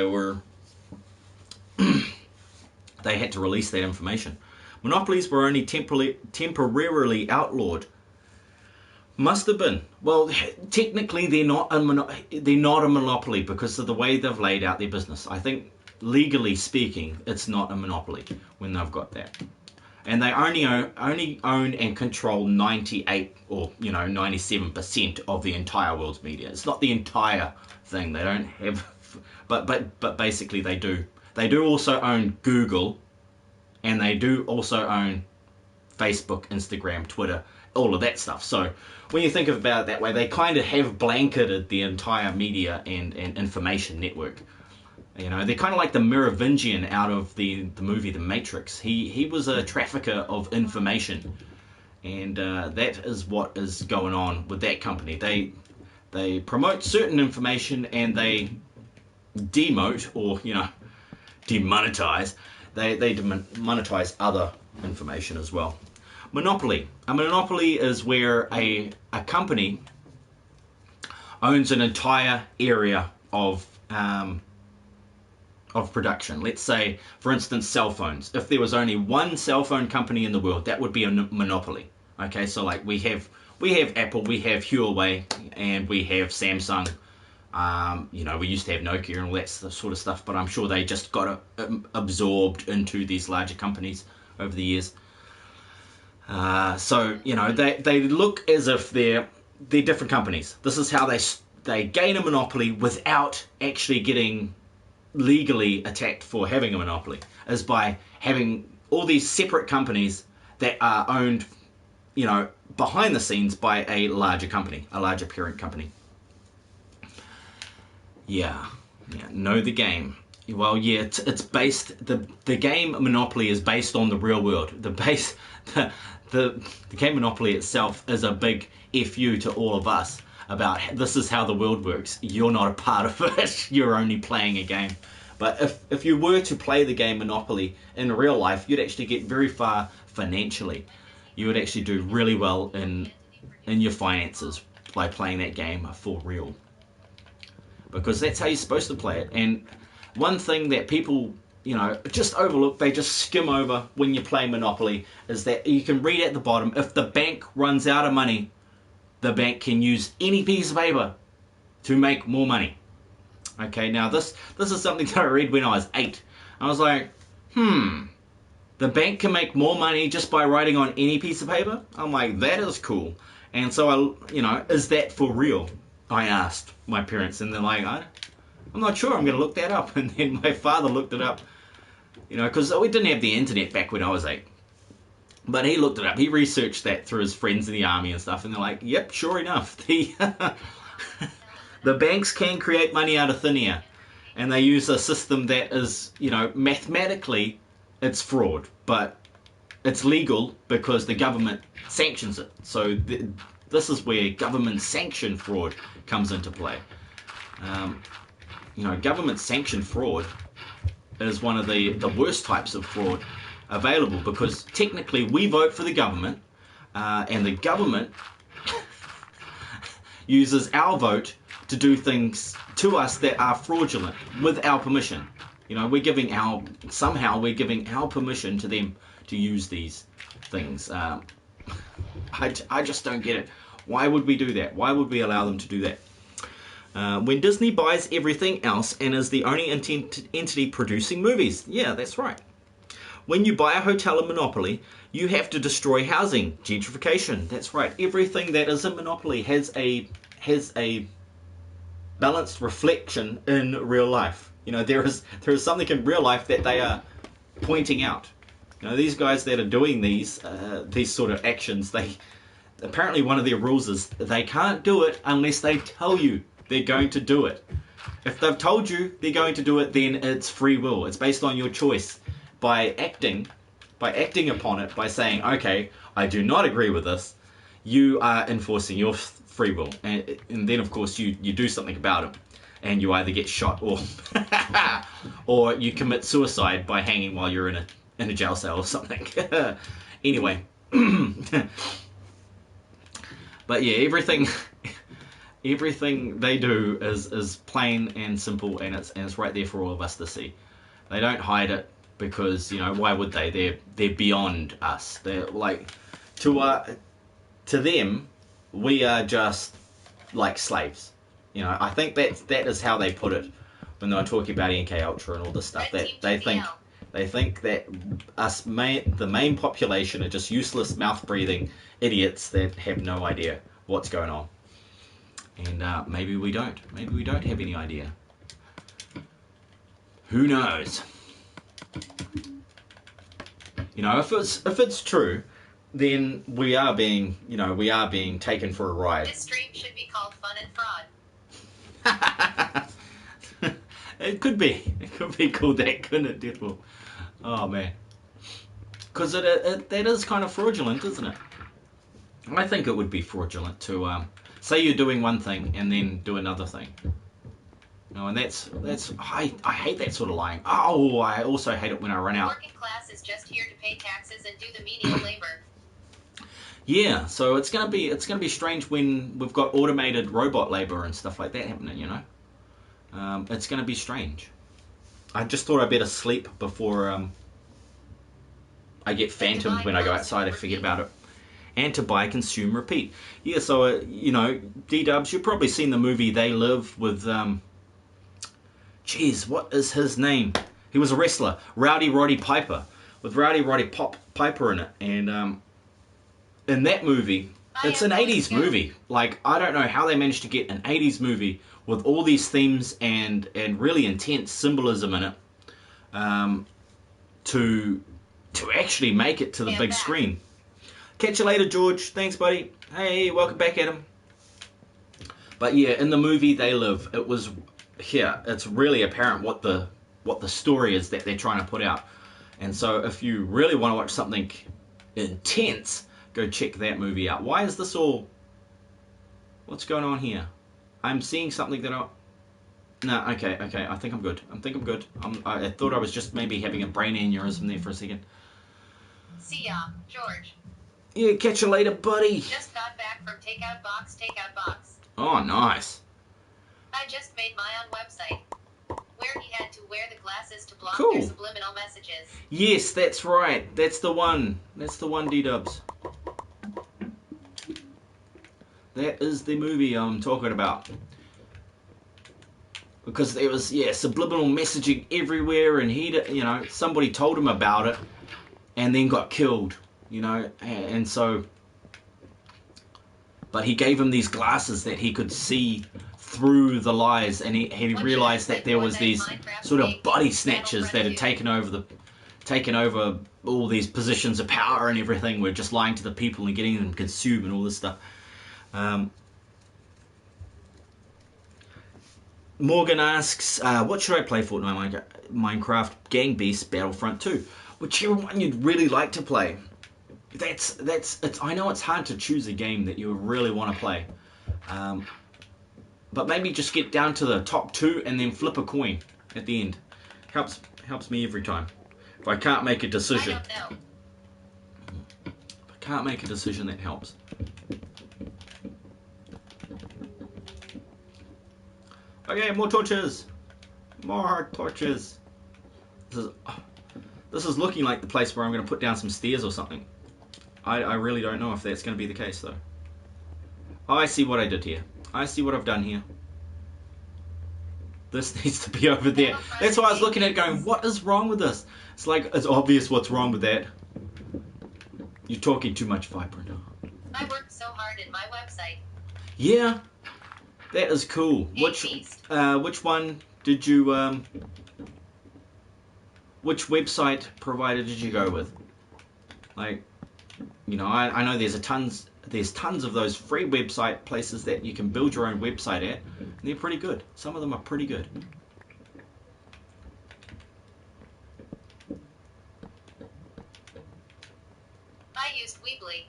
they had to release that information. Monopolies were only temporarily outlawed. Must have been. Well, technically they're not a monopoly because of the way they've laid out their business. I think legally speaking, it's not a monopoly when they've got that. And they only own and control 98 or 97% of the entire world's media. It's not the entire thing. They don't have, but basically they do. They do also own Google, and they do also own Facebook, Instagram, Twitter, all of that stuff. So when you think about it that way, they kind of have blanketed the entire media and information network. You know, they're kind of like the Merovingian out of the movie The Matrix. He was a trafficker of information, and that is what is going on with that company. They promote certain information and they demote, or demonetize. They demonetize other information as well. Monopoly. A monopoly is where a company owns an entire area of production. Let's say, for instance, cell phones. If there was only one cell phone company in the world, that would be a monopoly. Okay, so like we have Apple, we have Huawei, and we have Samsung. We used to have Nokia and all that sort of stuff, but I'm sure they just got absorbed into these larger companies over the years. They look as if they're different companies. This is how they gain a monopoly without actually getting legally attacked for having a monopoly, is by having all these separate companies that are owned, behind the scenes by a larger company, a larger parent company. Yeah, know the game. Well, yeah, it's based, the game Monopoly is based on the real world. The game Monopoly itself is a big FU to all of us about this is how the world works. You're not a part of it. You're only playing a game. But if you were to play the game Monopoly in real life, you'd actually get very far financially. You would actually do really well in your finances by playing that game for real. Because that's how you're supposed to play it. And one thing that people, just overlook, they just skim over when you play Monopoly, is that you can read at the bottom, if the bank runs out of money, the bank can use any piece of paper to make more money. Okay, now this is something that I read when I was 8. I was like, the bank can make more money just by writing on any piece of paper? I'm like, that is cool. And so is that for real? I asked my parents, and they're like, I'm not sure. I'm going to look that up. And then my father looked it up, because we didn't have the internet back when I was 8. But he looked it up. He researched that through his friends in the army and stuff, and they're like, yep, sure enough, the banks can create money out of thin air, and they use a system that is, mathematically, it's fraud, but it's legal because the government sanctions it. So this is where government sanctioned fraud comes into play. Government sanctioned fraud is one of the worst types of fraud available, because technically we vote for the government, and the government uses our vote to do things to us that are fraudulent with our permission. We're giving our permission to them to use these things. I just don't get it. Why would we do that? Why would we allow them to do that? When Disney buys everything else and is the only entity producing movies. Yeah, that's right. When you buy a hotel in Monopoly, you have to destroy housing. Gentrification. That's right. Everything that is in Monopoly has a balanced reflection in real life. There is something in real life that they are pointing out. These guys that are doing these sort of actions, apparently one of their rules is they can't do it unless they tell you they're going to do it. If they've told you they're going to do it, then it's free will. It's based on your choice. By acting upon it, by saying, okay, I do not agree with this, you are enforcing your free will. And then, of course, you do something about it. And you either get shot or you commit suicide by hanging while you're in a jail cell or something. Anyway. But yeah, everything they do is plain and simple, and it's right there for all of us to see. They don't hide it, because why would they? They're beyond us. They're like to them, we are just like slaves. I think that is how they put it when they were talking about MK Ultra and all this stuff. That they think that the main population are just useless, mouth breathing idiots that have no idea what's going on. And maybe we don't. Maybe we don't have any idea. Who knows? If it's true, then we are being taken for a ride. This stream should be called Fun and Fraud. It could be. It could be called that, couldn't it, Deadpool? Oh man, because that is kind of fraudulent, isn't it? I think it would be fraudulent to say you're doing one thing and then do another thing. And that's I hate that sort of lying. Oh, I also hate it when I run out. Working class is just here to pay taxes and do the menial labor. Yeah, so it's gonna be strange when we've got automated robot labor and stuff like that happening. It's gonna be strange. I just thought I better sleep before I get phantomed when I go outside. I forget about it. And to buy, consume, repeat. Yeah, so D-Dubs, you've probably seen the movie They Live with geez, what is his name? He was a wrestler, Rowdy Roddy Piper, with Rowdy Roddy Piper in it. And in that movie, it's an 80s movie. Like, I don't know how they managed to get an 80s movie with all these themes and really intense symbolism in it to actually make it to the big screen. Catch you later, George. Thanks, buddy. Hey, welcome back, Adam. But yeah, in the movie They Live, it was here. It's really apparent what the story is that they're trying to put out. And so if you really want to watch something intense, go check that movie out. Why is this all... What's going on here? I'm seeing something that I... No, okay. I think I'm good. I thought I was just maybe having a brain aneurysm there for a second. See ya, George. Yeah, catch you later, buddy. Just got back from takeout box. Oh, nice. I just made my own website where he had to wear the glasses to block Cool. their subliminal messages. Yes, that's right. That's the one. D-Dubs. That is the movie I'm talking about. Because there was, subliminal messaging everywhere, and somebody told him about it, and then got killed, and so but he gave him these glasses that he could see through the lies, and he realized that there was these sort of body snatchers that had taken over all these positions of power and everything, were just lying to the people and getting them consumed and all this stuff. Morgan asks, what should I play for Minecraft? Gang Beasts, Battlefront 2. Whichever one you'd really like to play. I know it's hard to choose a game that you really want to play. But maybe just get down to the top 2 and then flip a coin at the end. Helps me every time. If I can't make a decision. If I can't make a decision, that helps. Okay, more torches. More torches. This is looking like the place where I'm going to put down some stairs or something. I really don't know if that's going to be the case, though. Oh, I see what I did here. I see what I've done here. This needs to be over there. That's why I was looking at it going, what is wrong with this? It's like, it's obvious what's wrong with that. You're talking too much, Vypran. I worked so hard in my website. Yeah, that is cool. Which one did you, which website provider did you go with? Like, you know, I know there's tons of those free website places that you can build your own website at, and they're pretty good. Some of them are pretty good. I used Weebly.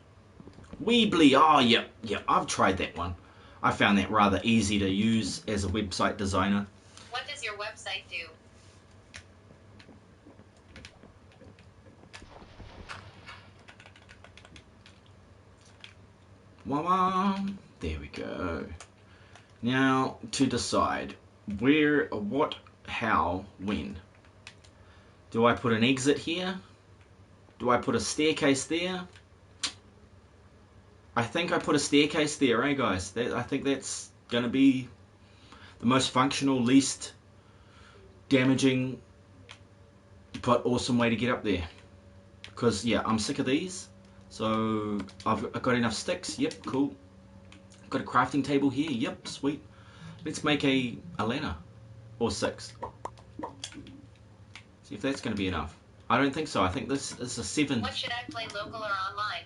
Weebly, oh yeah, I've tried that one. I found that rather easy to use as a website designer. What does your website do? There we go. Now to decide where, what, how, when. Do I put an exit here? Do I put a staircase there? I think I put a staircase there, eh guys? I think that's going to be the most functional, least damaging, but awesome way to get up there. Because, yeah, I'm sick of these. So, I've got enough sticks. Yep, cool. I've got a crafting table here. Yep, sweet. Let's make a ladder. Or 6. See if that's going to be enough. I don't think so. I think this is a 7. What should I play, local or online?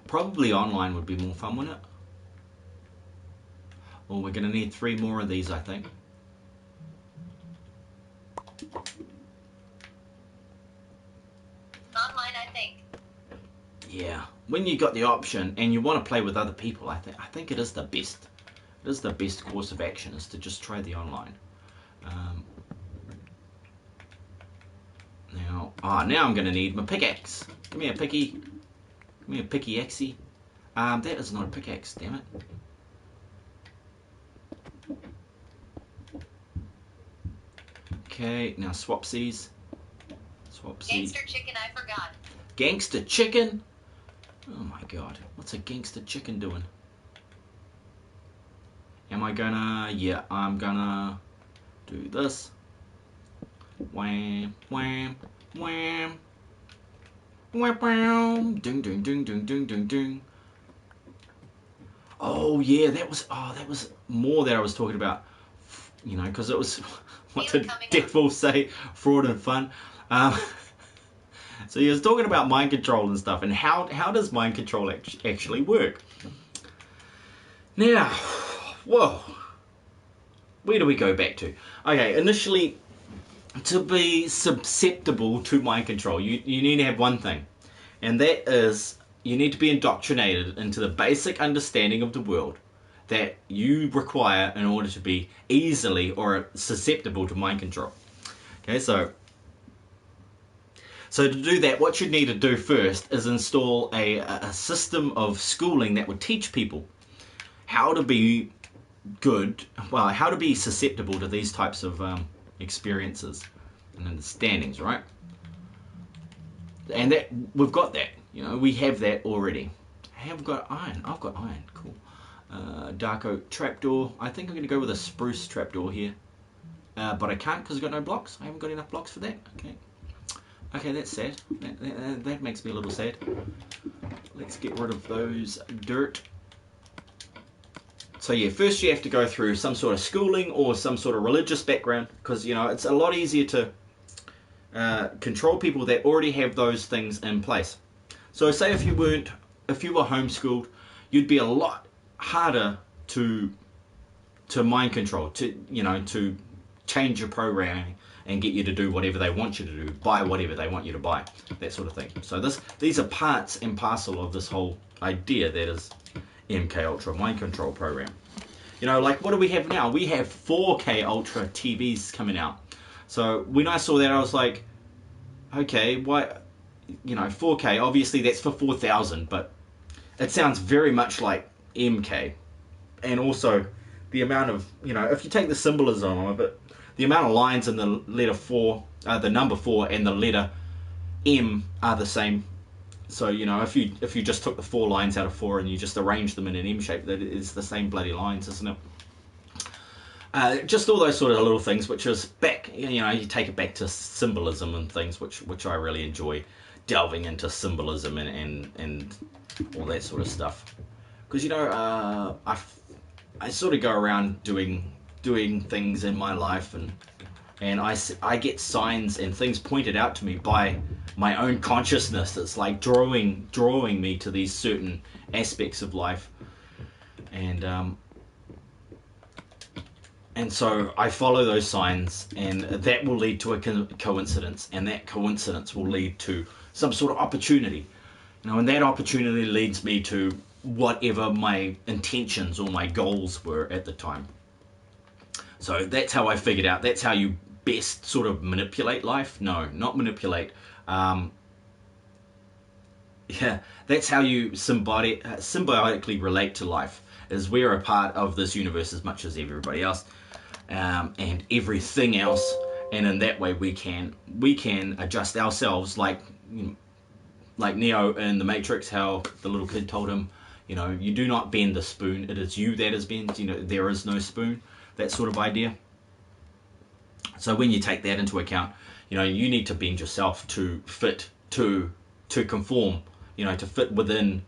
Probably online would be more fun, wouldn't it? Well, we're going to need 3 more of these, I think. Online, I think. Yeah, when you got the option and you want to play with other people, I think it is the best. It is the best course of action, is to just try the online. Now I'm going to need my pickaxe. Give me a picky. Give me a picky axey. That is not a pickaxe, damn it. Okay, now swapsies. Gangster chicken, I forgot. Gangster chicken? Oh my god, what's a gangster chicken doing? Am I gonna... Yeah, I'm gonna do this. Wham, wham, wham. Wham, wham. Ding, ding, ding, ding, ding, ding, ding. Oh yeah, that was more that I was talking about. You know, because it was... What did Deadpool say? Fraud and fun. So he was talking about mind control and stuff, and how does mind control actually work? Now, whoa, where do we go back to? Okay, initially, to be susceptible to mind control, you need to have one thing, and that is you need to be indoctrinated into the basic understanding of the world that you require in order to be easily or susceptible to mind control. Okay, so to do that, what you need to do first is install a system of schooling that would teach people how to be good, well, how to be susceptible to these types of experiences and understandings, right? And that we've got that, you know, we have that already. I have got iron. I've got iron. Cool. Dark oak trapdoor. I think I'm going to go with a spruce trapdoor here, but I can't because I've got no blocks. I haven't got enough blocks for that. Okay. Okay, that's sad. That makes me a little sad. Let's get rid of those dirt. So yeah, first you have to go through some sort of schooling or some sort of religious background, because you know it's a lot easier to control people that already have those things in place. So say if you were homeschooled, you'd be a lot harder to mind control, to change your programming and get you to do whatever they want you to do, buy whatever they want you to buy, that sort of thing. So these are parts and parcel of this whole idea that is MK Ultra mind control program. You know, like what do we have now? We have 4K Ultra TVs coming out. So when I saw that, I was like, okay, why? You know, 4K, obviously that's for 4,000, but it sounds very much like MK. And also the amount of, you know, if you take the symbolism of it, the amount of lines in the letter 4, the number 4 and the letter M are the same. So, you know, if you just took the 4 lines out of 4 and you just arranged them in an M shape, that is the same bloody lines, isn't it? Just all those sort of little things, which is back, you know, you take it back to symbolism and things, which I really enjoy delving into symbolism and all that sort of stuff. Because, you know, I sort of go around doing things in my life, and I get signs and things pointed out to me by my own consciousness. It's like drawing me to these certain aspects of life, and so I follow those signs, and that will lead to a coincidence, and that coincidence will lead to some sort of opportunity. You know, and that opportunity leads me to whatever my intentions or my goals were at the time. So that's how I figured out. That's how you best sort of manipulate life. No, not manipulate. Yeah, that's how you symbiotically relate to life. Is we're a part of this universe as much as everybody else, and everything else. And in that way, we can adjust ourselves, like Neo in the Matrix, how the little kid told him, you know, you do not bend the spoon, it is you that is bent, you know, there is no spoon, that sort of idea. So when you take that into account, you know, you need to bend yourself to fit, to conform, you know, to fit within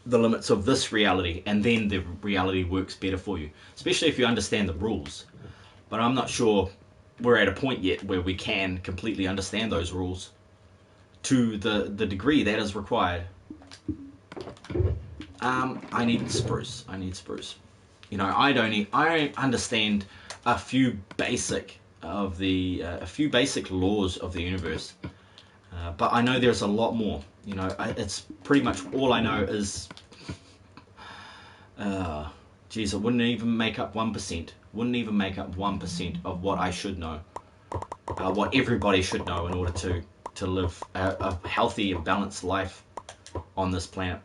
the limits of this reality, and then the reality works better for you, especially if you understand the rules. But I'm not sure we're at a point yet where we can completely understand those rules to the degree that is required. I need spruce. You know, I understand a few basic laws of the universe, but I know there's a lot more. You know, it's pretty much all I know is, geez, it wouldn't even make up 1%. Wouldn't even make up 1% of what I should know, what everybody should know in order to live a healthy and balanced life on this planet.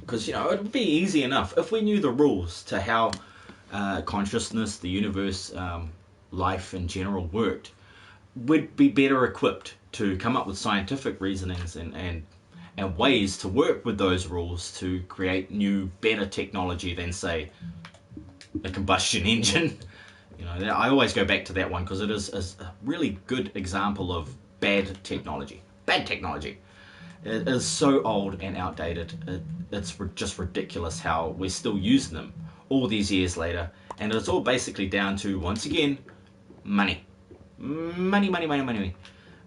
Because, you know, it would be easy enough if we knew the rules to how consciousness, the universe, life in general worked. We'd be better equipped to come up with scientific reasonings and ways to work with those rules to create new, better technology than, say, a combustion engine. You know, I always go back to that one because it is a really good example of bad technology. Bad technology. It is so old and outdated. It's just ridiculous how we're still using them all these years later. And it's all basically down to, once again, money. Money.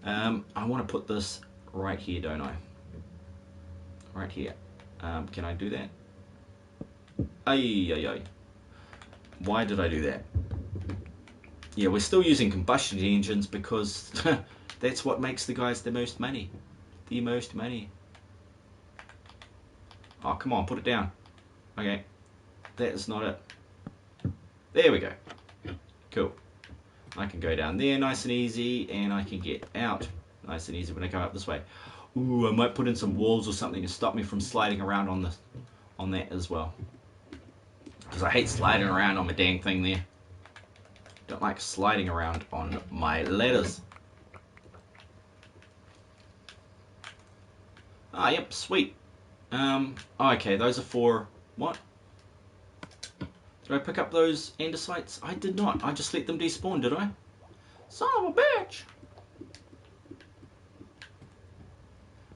I want to put this right here, don't I? Right here. Can I do that? Ay. Why did I do that? Yeah, we're still using combustion engines because that's what makes the guys the most money. The most money. Oh, come on, put it down. Okay, that is not it. There we go. Cool. I can go down there nice and easy, and I can get out nice and easy when I come up this way. Ooh, I might put in some walls or something to stop me from sliding around on that as well. Because I hate sliding around on my dang thing there. Don't like sliding around on my ladders. Ah, yep, sweet. Okay, those are for what? Did I pick up those andesites? I did not. I just let them despawn, did I? Son of a bitch!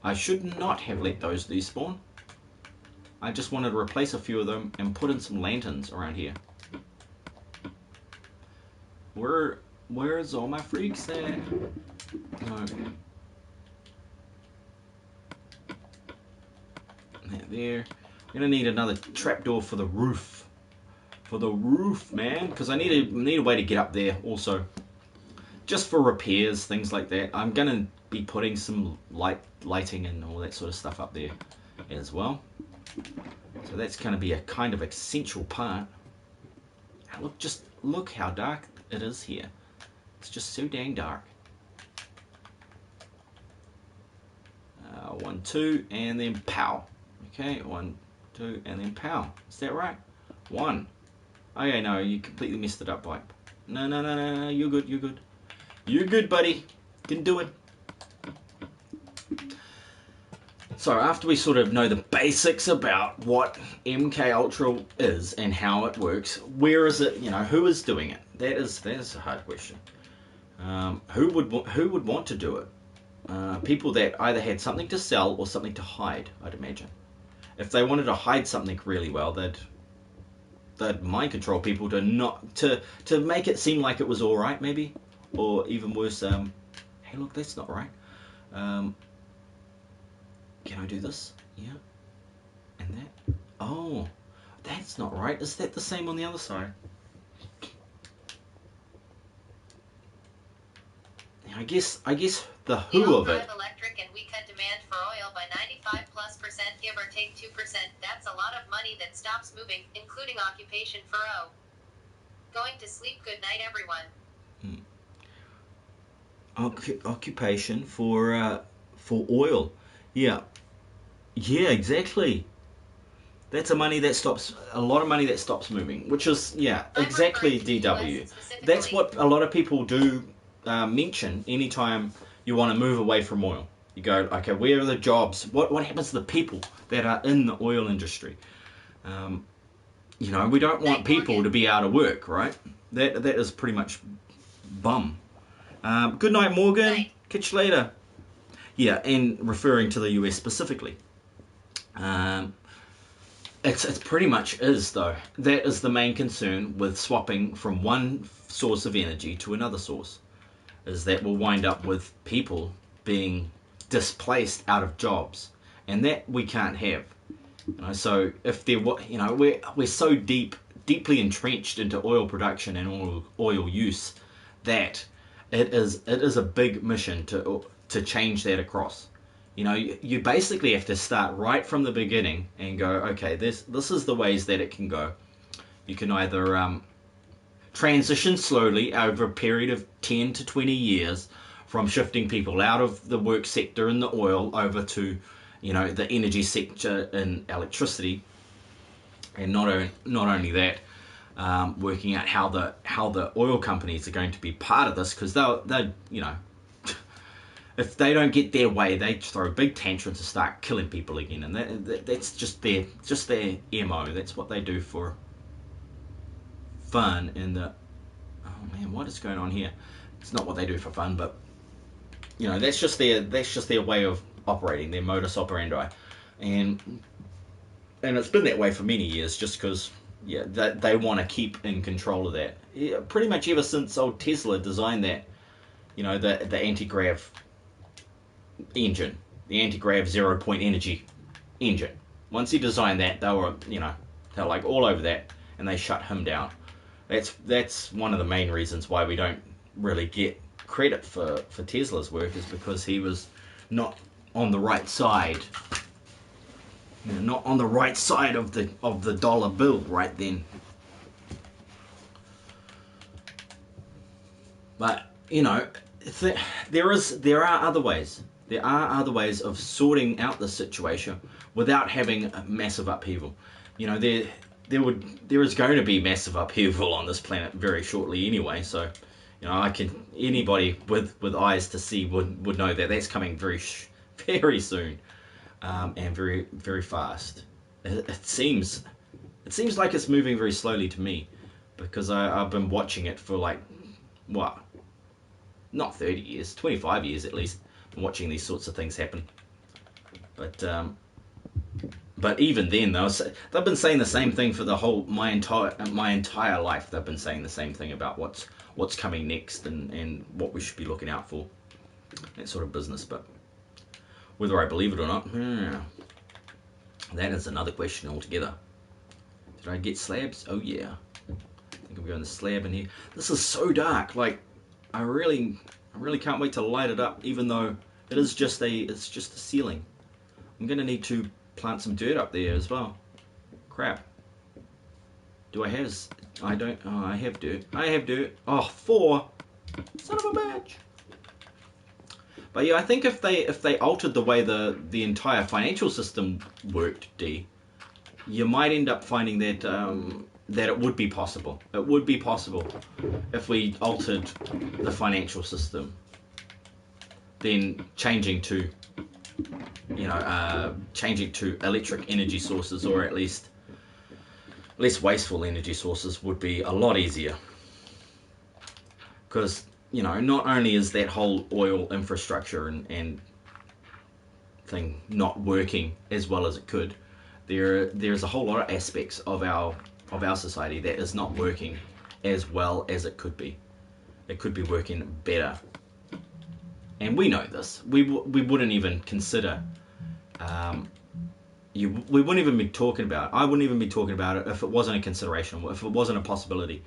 I should not have let those despawn. I just wanted to replace a few of them and put in some lanterns around here. Where's all my freaks at? No. There. I'm gonna need another trapdoor for the roof. For the roof, man, because I need a way to get up there also. Just for repairs, things like that. I'm gonna be putting some lighting and all that sort of stuff up there as well. So that's gonna be a kind of essential part. Look how dark it is here. It's just so dang dark. 1, 2, and then pow. Okay, 1, 2, and then pow. Is that right? 1. Okay, no, you completely messed it up, Vipe. No, you're good, you're good. You're good, buddy. Can do it. So after we sort of know the basics about what MK Ultra is and how it works, where is it? You know, who is doing it? That is a hard question. Who would want to do it? People that either had something to sell or something to hide, I'd imagine. If they wanted to hide something really well, they'd mind control people to make it seem like it was all right, maybe, or even worse. Hey, look, that's not right. Can I do this? Yeah. And that. Oh, that's not right. Is that the same on the other side? I guess the who of it. Electric and we cut demand for oil by 95+%, give or take 2%. That's a lot of money that stops moving, including occupation for O. Going to sleep. Good night, everyone. Occupation for oil. Yeah, exactly. That's a lot of money that stops moving, which is, yeah, exactly DW. That's what a lot of people do mention anytime you want to move away from oil. You go, okay, where are the jobs? What happens to the people that are in the oil industry? You know, we don't want people to be out of work, right? That is pretty much bum. Good night, Morgan. Night. Catch you later. Yeah, and referring to the US specifically. It's pretty much is, though. That is the main concern with swapping from one source of energy to another source, is that we'll wind up with people being displaced out of jobs, and that we can't have. You know, so if there, you know, we're so deeply entrenched into oil production and oil use that it is a big mission to change that across. You know, you basically have to start right from the beginning and go, okay, this is the ways that it can go. You can either transition slowly over a period of 10 to 20 years from shifting people out of the work sector in the oil over to, you know, the energy sector in electricity, and not only that, working out how the oil companies are going to be part of this, because they you know, if they don't get their way, they throw big tantrums and start killing people again, and that's just their MO. That's what they do for fun. Oh man, what is going on here? It's not what they do for fun, but you know, that's just their way of operating, their modus operandi, and it's been that way for many years, just because, yeah, they want to keep in control of that. Yeah, pretty much ever since old Tesla designed that, you know, the anti-grav engine, the anti-grav 0-point energy engine. Once he designed that, they were like all over that, and they shut him down. That's one of the main reasons why we don't really get credit for Tesla's work, is because he was not on the right side, not on the right side of the dollar bill right then. But you know, there are other ways. There are other ways of sorting out the situation without having a massive upheaval. You know, there is going to be massive upheaval on this planet very shortly anyway. So, you know, anybody with eyes to see would know that that's coming very soon, and very, very fast. It seems like it's moving very slowly to me, because I've been watching it for like what, not 30 years, 25 years at least, watching these sorts of things happen. But even then, they've been saying the same thing for my entire life. They've been saying the same thing about what's coming next and what we should be looking out for, that sort of business. But whether I believe it or not, that is another question altogether. Did I get slabs? Oh yeah, I think I'm going to slab in here. This is so dark. Like I really can't wait to light it up, even though it's just a ceiling. I'm going to need to plant some dirt up there as well. Crap. Do I have... I don't... Oh, I have dirt. I have dirt. Oh, 4. Son of a bitch. But yeah, I think if they altered the way the entire financial system worked, you might end up finding that that it would be possible. It would be possible if we altered the financial system. Then changing to electric energy sources, or at least less wasteful energy sources, would be a lot easier. Because, not only is that whole oil infrastructure and thing not working as well as it could, there's a whole lot of aspects of our society that is not working as well as it could be. It could be working better. And we know this. We wouldn't even consider. We wouldn't even be talking about it. I wouldn't even be talking about it if it wasn't a consideration, if it wasn't a possibility.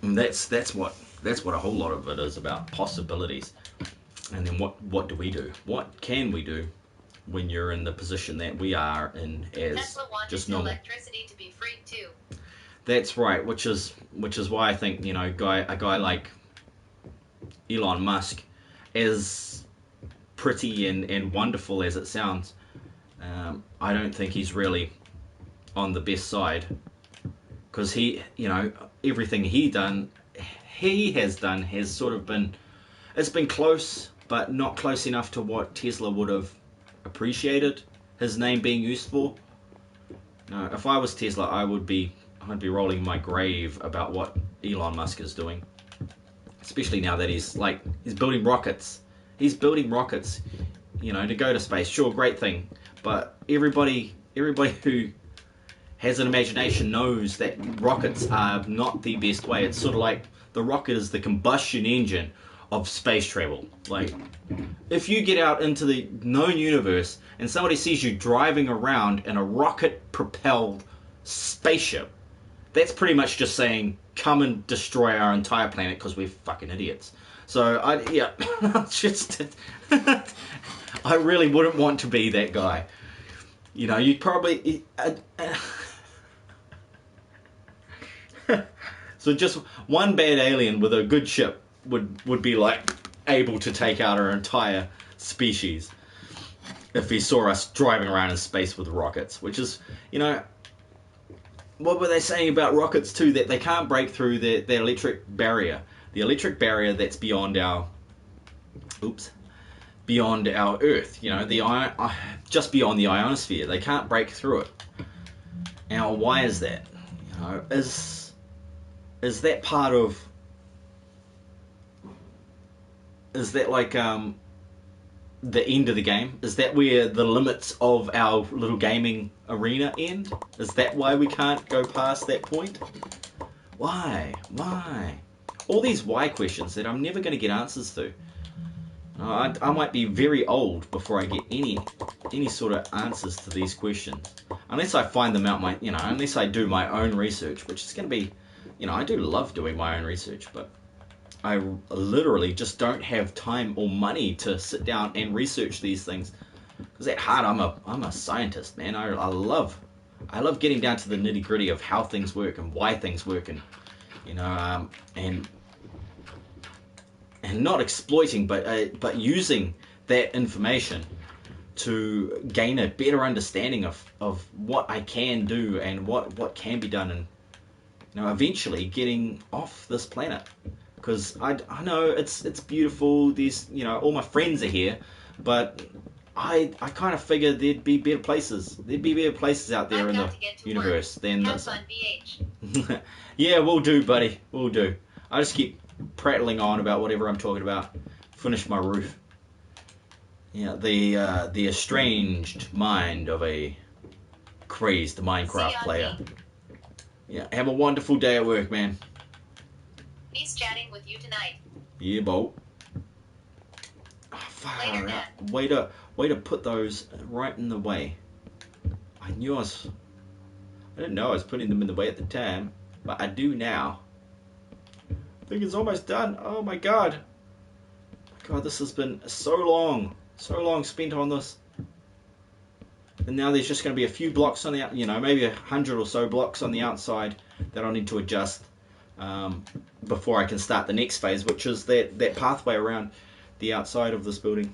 And that's what a whole lot of it is about, possibilities. And then what do we do? What can we do when you're in the position that we are in as Tesla wanted just normal? Electricity to be free too. That's right, which is why I think a guy like Elon Musk, as pretty and wonderful as it sounds, I don't think he's really on the best side, because everything he has done has sort of been, it's been close, but not close enough to what Tesla would have appreciated his name being used for. No, if I was Tesla, I'd be rolling my grave about what Elon Musk is doing. Especially now that he's building rockets. He's building rockets, to go to space. Sure, great thing. But everybody who has an imagination knows that rockets are not the best way. It's sort of like the rocket is the combustion engine of space travel. Like, if you get out into the known universe and somebody sees you driving around in a rocket-propelled spaceship, that's pretty much just saying, come and destroy our entire planet because we're fucking idiots. So, I really wouldn't want to be that guy. You'd probably... So just one bad alien with a good ship would be able to take out our entire species if he saw us driving around in space with rockets, which is, what were they saying about rockets too? That they can't break through the electric barrier. The electric barrier that's beyond our Earth. Just beyond the ionosphere. They can't break through it. Now, why is that? Is that part of? Is that the end of the game? Is that where the limits of our little gaming arena end? Is that why we can't go past that point? Why? All these why questions that I'm never going to get answers to. I might be very old before I get any sort of answers to these questions, unless I find them out unless I do my own research, which is going to be, I do love doing my own research, but I literally just don't have time or money to sit down and research these things. Because at heart, I'm a scientist, man. I love getting down to the nitty gritty of how things work and why things work, and and not exploiting, but using that information to gain a better understanding of what I can do and what can be done, and eventually getting off this planet. Because I know it's beautiful. These all my friends are here, but I kind of figured there'd be better places. There'd be better places out there in the universe than this. Have fun, BH. Yeah, we'll do, buddy. We'll do. I just keep prattling on about whatever I'm talking about. Finish my roof. Yeah, the estranged mind of a crazed Minecraft player. Yeah, have a wonderful day at work, man. Peace chatting with you tonight. Yeah, Bolt. Oh, far out. Way to put those right in the way. I didn't know I was putting them in the way at the time, but I do now. I think it's almost done. Oh my god. God, this has been so long spent on this. And now there's just going to be a few blocks on the, maybe 100 or so blocks on the outside that I'll need to adjust before I can start the next phase, which is that pathway around the outside of this building.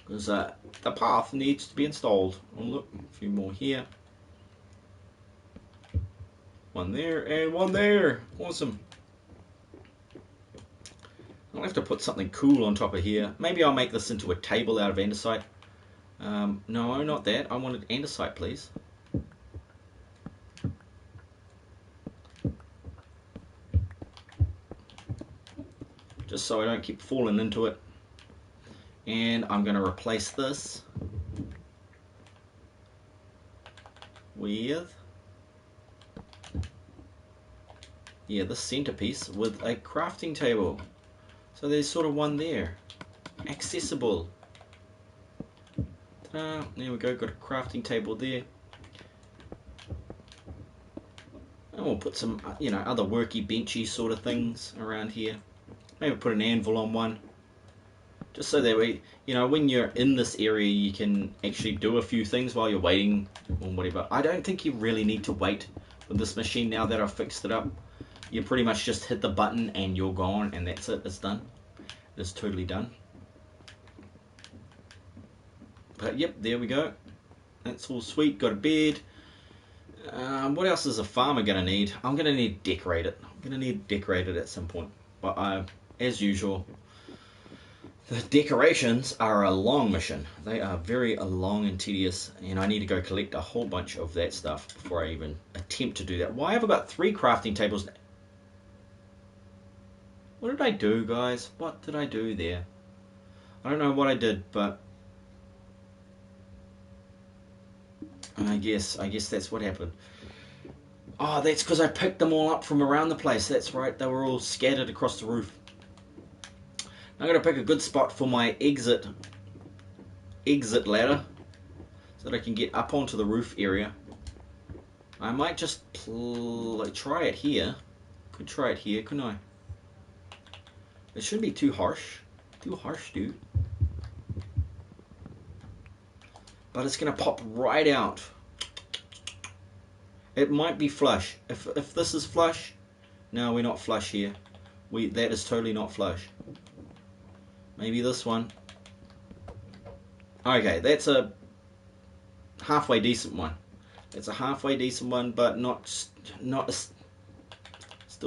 Because the path needs to be installed. Oh look, a few more here. One there and one there. Awesome. I'll have to put something cool on top of here. Maybe I'll make this into a table out of andesite. No, not that. I wanted andesite, please. Just so I don't keep falling into it. And I'm going to replace this with the centerpiece with a crafting table. So there's sort of one there. Accessible. Ta-da. There we go, got a crafting table there. And we'll put some, other worky, benchy sort of things around here. Maybe put an anvil on one. Just so that we, when you're in this area, you can actually do a few things while you're waiting or whatever. I don't think you really need to wait with this machine now that I've fixed it up. You pretty much just hit the button and you're gone, and that's it. It's done. It's totally done. But yep, there we go. That's all sweet. Got a bed. What else is a farmer going to need? I'm going to need to decorate it. I'm going to need to decorate it at some point. But as usual, the decorations are a long mission. They are very long and tedious, and I need to go collect a whole bunch of that stuff before I even attempt to do that. Why have I got 3 crafting tables? What did I do, guys? What did I do there? I don't know what I did, but I guess that's what happened. Oh, that's because I picked them all up from around the place. That's right, they were all scattered across the roof. I'm going to pick a good spot for my exit ladder so that I can get up onto the roof area. I might just try it here. Could try it here, couldn't I? It shouldn't be too harsh. Too harsh, dude. But it's going to pop right out. It might be flush. If this is flush, no, we're not flush here. That is totally not flush. Maybe this one. Okay, that's a halfway decent one. It's a halfway decent one, but still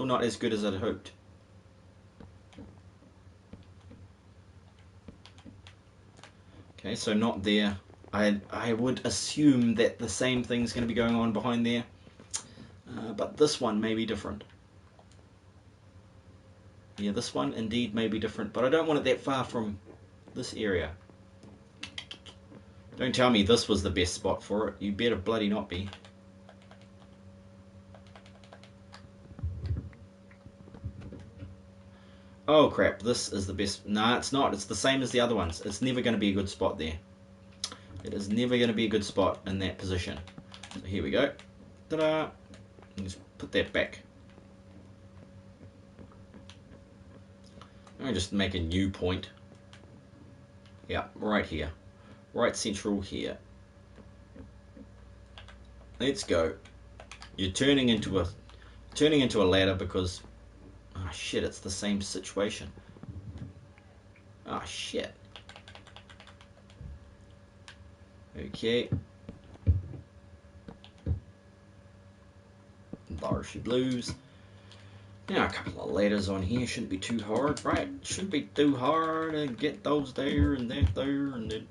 not as good as I'd hoped. Okay, so not there. I would assume that the same thing's going to be going on behind there. But this one may be different. Yeah, this one indeed may be different, but I don't want it that far from this area. Don't tell me this was the best spot for it. You better bloody not be. Oh crap, this is the best. Nah, it's not. It's the same as the other ones. It's never going to be a good spot there. It is never going to be a good spot in that position. So here we go. Ta-da! Just put that back. I'm just make a new point. Yeah, right here. Right central here. Let's go. You're turning into a ladder because oh shit, it's the same situation. Oh shit. Okay. There she blues. Now a couple of ladders on here shouldn't be too hard, right? Shouldn't be too hard to get those there and that there and then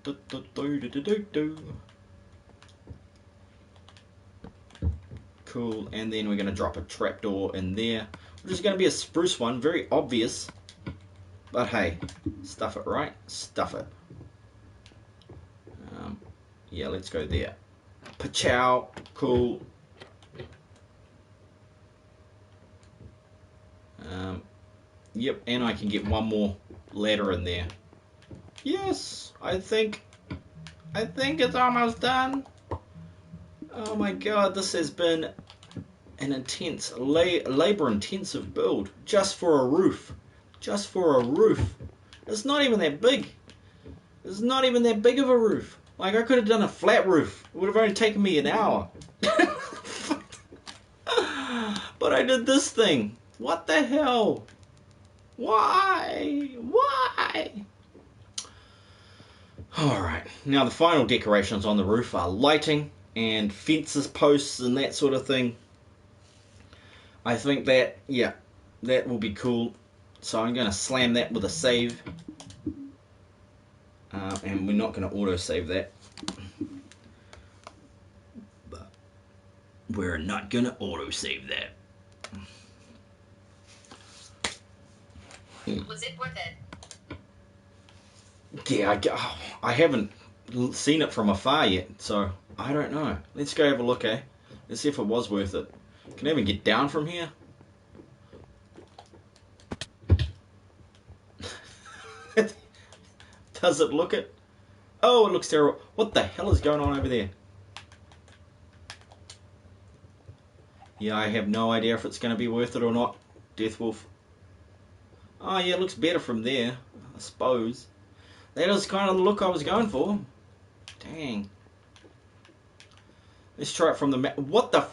Cool, and then we're going to drop a trapdoor in there, which is going to be a spruce one, very obvious. But hey, stuff it, right? Stuff it. Yeah, let's go there. Pachow, cool. Yep, and I can get one more ladder in there. Yes, I think it's almost done. Oh my god, this has been an intense, labor-intensive build just for a roof. Just for a roof. It's not even that big. It's not even that big of a roof. Like, I could have done a flat roof. It would have only taken me an hour. But I did this thing. What the hell? Why? Why? Alright, now the final decorations on the roof are lighting and fences, posts, and that sort of thing. I think that, yeah, that will be cool. So I'm going to slam that with a save. And we're not going to auto-save that. But we're not going to auto-save that. Was it worth it? Yeah, I haven't seen it from afar yet, so I don't know. Let's go have a look, eh? Let's see if it was worth it. Can I even get down from here? Does it look it? Oh, it looks terrible. What the hell is going on over there? Yeah, I have no idea if it's going to be worth it or not. Deathwolf. Oh, yeah, it looks better from there, I suppose. That is kind of the look I was going for. Dang. Let's try it from the map. What the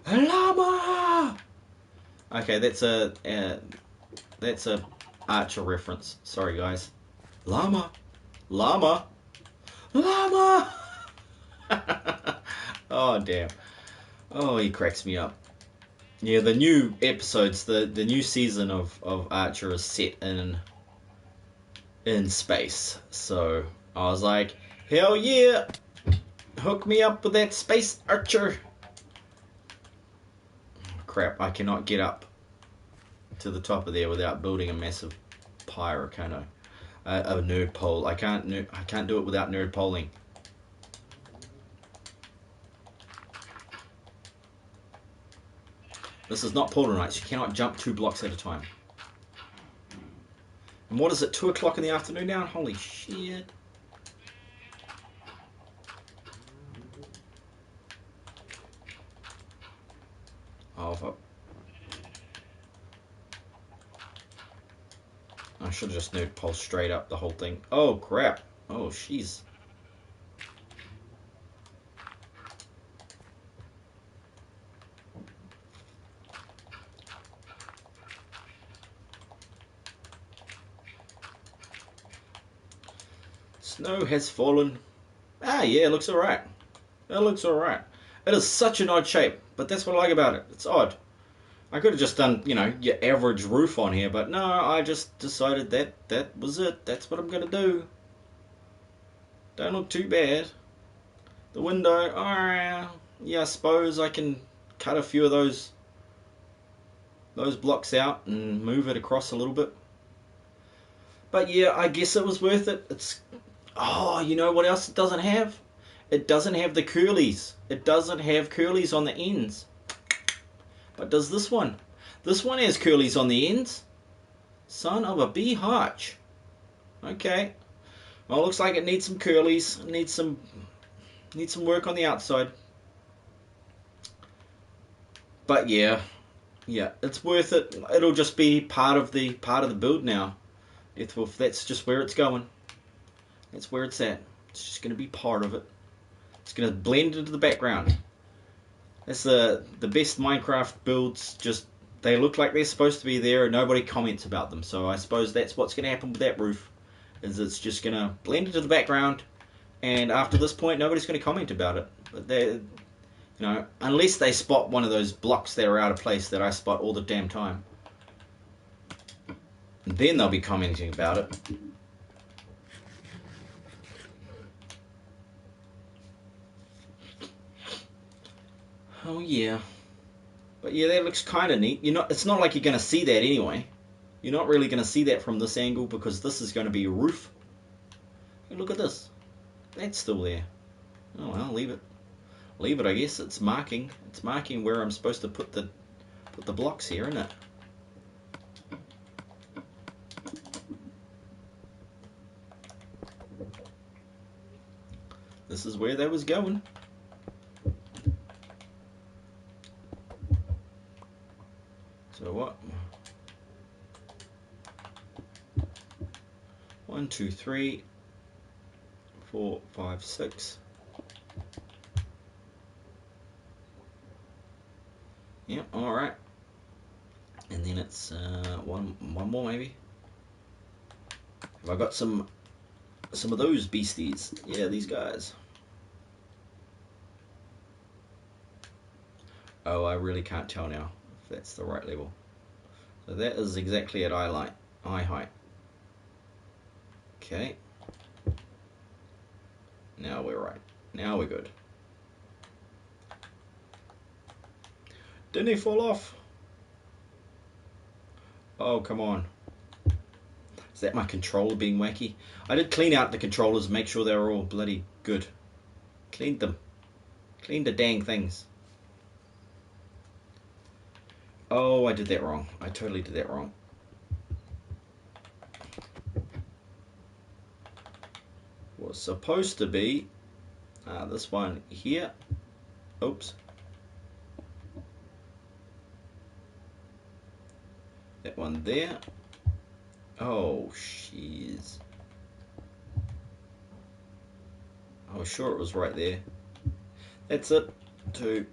llama! Okay, that's a Archer reference. Sorry, guys. Llama, llama, llama. Oh damn. Oh, he cracks me up. Yeah, the new episodes, the new season of Archer is set in space. So I was like, hell yeah, hook me up with that space Archer. Crap, I cannot get up to the top of there without building a massive pyre, can I? A nerd pole. I can't do it without nerd poling. This is not Portal Knights. You cannot jump 2 blocks at a time. And what is it? 2 o'clock in the afternoon now? Holy shit! Oh, I should have just nerd pole straight up the whole thing. Oh crap! Oh jeez. Snow has fallen. Ah, yeah, it looks alright. It looks alright. It is such an odd shape, but that's what I like about it. It's odd. I could have just done, you know, your average roof on here, but no, I just decided that was it. That's what I'm going to do. Don't look too bad. The window, alright. Yeah, I suppose I can cut a few of those blocks out and move it across a little bit. But yeah, I guess it was worth it. It's... Oh, you know what else it doesn't have? It doesn't have the curlies. It doesn't have curlies on the ends. But does this one? This one has curlies on the ends. Son of a bee hotch. Okay. Well, it looks like it needs some curlies. It needs some work on the outside. But yeah, it's worth it. It'll just be part of the build now. Deathwolf, that's just where it's going. That's where it's at. It's just going to be part of it. It's going to blend into the background. That's the best Minecraft builds. Just they look like they're supposed to be there, and nobody comments about them. So I suppose that's what's going to happen with that roof. Is it's just going to blend into the background, and after this point, nobody's going to comment about it. But they, you know, unless they spot one of those blocks that are out of place that I spot all the damn time, then they'll be commenting about it. Oh yeah. But yeah, that looks kind of neat. It's not like you're going to see that anyway. You're not really going to see that from this angle because this is going to be a roof. And look at this. That's still there. Oh well, leave it. Leave it, I guess. It's marking. It's marking where I'm supposed to put the blocks here, isn't it? This is where they was going. So what? 1, 2, 3, 4, 5, 6. Yep, alright. And then it's one more maybe. Have I got some of those beasties? Yeah, these guys. Oh, I really can't tell now if that's the right level. So that is exactly at eye height. Okay. Now we're right. Now we're good. Didn't he fall off? Oh, come on. Is that my controller being wacky? I did clean out the controllers, make sure they were all bloody good. Cleaned them. Cleaned the dang things. Oh, I did that wrong. I totally did that wrong. Was supposed to be this one here. Oops. That one there. Oh, jeez. I was sure it was right there. That's it. 2.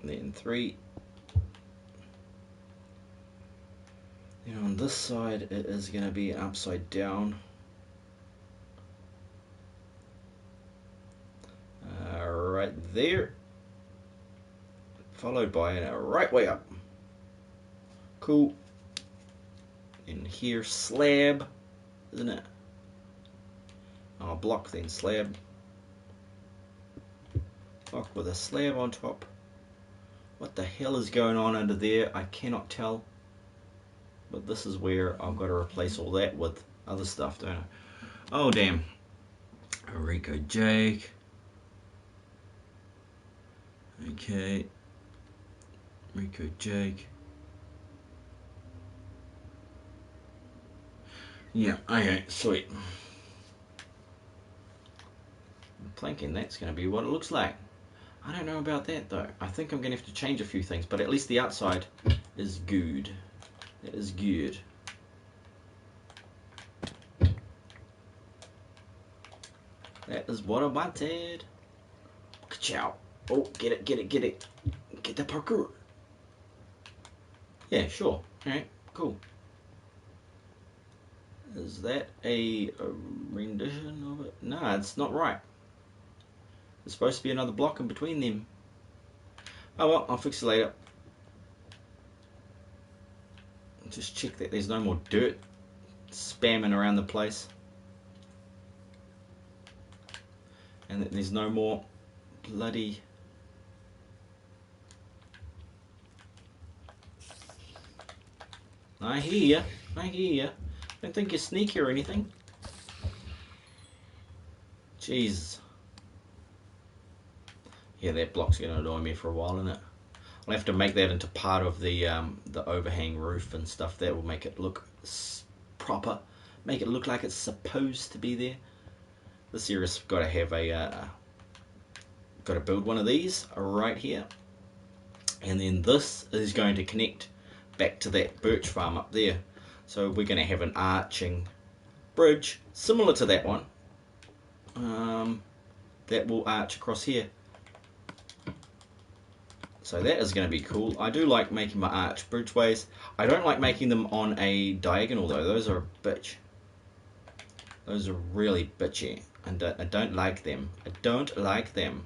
Then 3. And on this side, it is going to be upside down. Right there. Followed by a right way up. Cool. In here, slab, isn't it? Oh, block then slab. Block with a slab on top. What the hell is going on under there? I cannot tell. But this is where I've got to replace all that with other stuff, don't I? Oh, damn. Rico Jake. Okay. Rico Jake. Yeah, okay, sweet. I'm thinking that's going to be what it looks like. I don't know about that though. I think I'm going to have to change a few things, but at least the outside is good. It is good. That is what I wanted. Ka-chow. Oh, get it, get it, get it. Get the parkour. Yeah, sure. Alright, cool. Is that a rendition of it? No, it's not right. There's supposed to be another block in between them. Oh well, I'll fix it later. Just check that there's no more dirt spamming around the place. And that there's no more bloody... I hear ya. I hear ya. Don't think you're sneaky or anything. Jeez. Yeah, that block's going to annoy me for a while, isn't it? I'll have to make that into part of the overhang roof and stuff. That will make it look proper. Make it look like it's supposed to be there. This area's got to have a... got to build one of these right here. And then this is going to connect back to that birch farm up there. So we're going to have an arching bridge similar to that one. That will arch across here. So that is going to be cool. I do like making my arch bridgeways. I don't like making them on a diagonal though. Those are a bitch. Those are really bitchy. And I don't like them. I don't like them.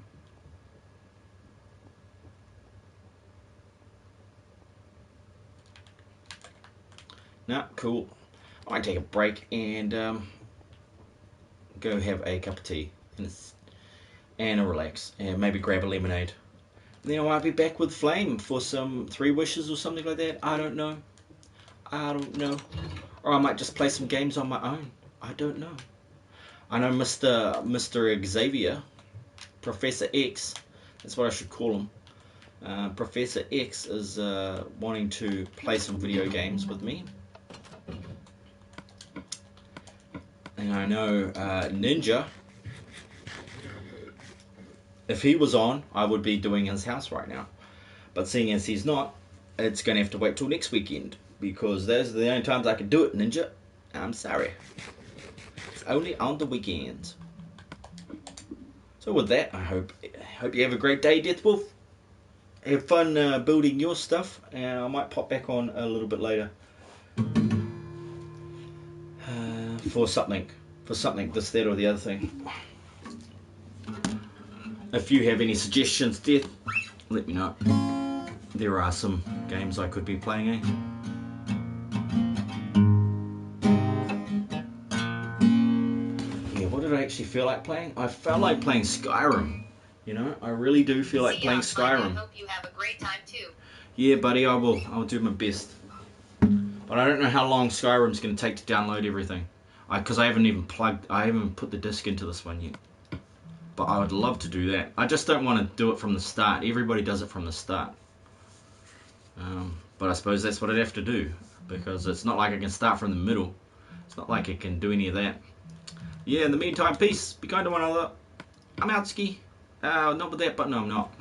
No, cool. I might take a break and go have a cup of tea. And and a relax, and maybe grab a lemonade. And then I might be back with Flame for some 3 wishes or something like that. I don't know. Or I might just play some games on my own. I don't know. I know Mr. Xavier, Professor X, that's what I should call him. Professor X is wanting to play some video games with me. And I know Ninja, if he was on, I would be doing his house right now. But seeing as he's not, it's going to have to wait till next weekend, because those are the only times I can do it, Ninja. I'm sorry. It's only on the weekends. So with that, I hope you have a great day, Deathwolf. Have fun building your stuff, and I might pop back on a little bit later for something, this, that, or the other thing. If you have any suggestions, Death, let me know. There are some games I could be playing, eh? Yeah, what did I actually feel like playing? I felt like playing Skyrim. You know, I really do feel like playing Skyrim. I hope you have a great time too. Yeah, buddy, I will. I'll do my best. But I don't know how long Skyrim's going to take to download everything. Because I haven't put the disc into this one yet. But I would love to do that. I just don't want to do it from the start. Everybody does it from the start. But I suppose that's what I'd have to do. Because it's not like I can start from the middle. It's not like I can do any of that. Yeah, in the meantime, peace. Be kind to one another. I'm out, ski. Not with that, but no, I'm not.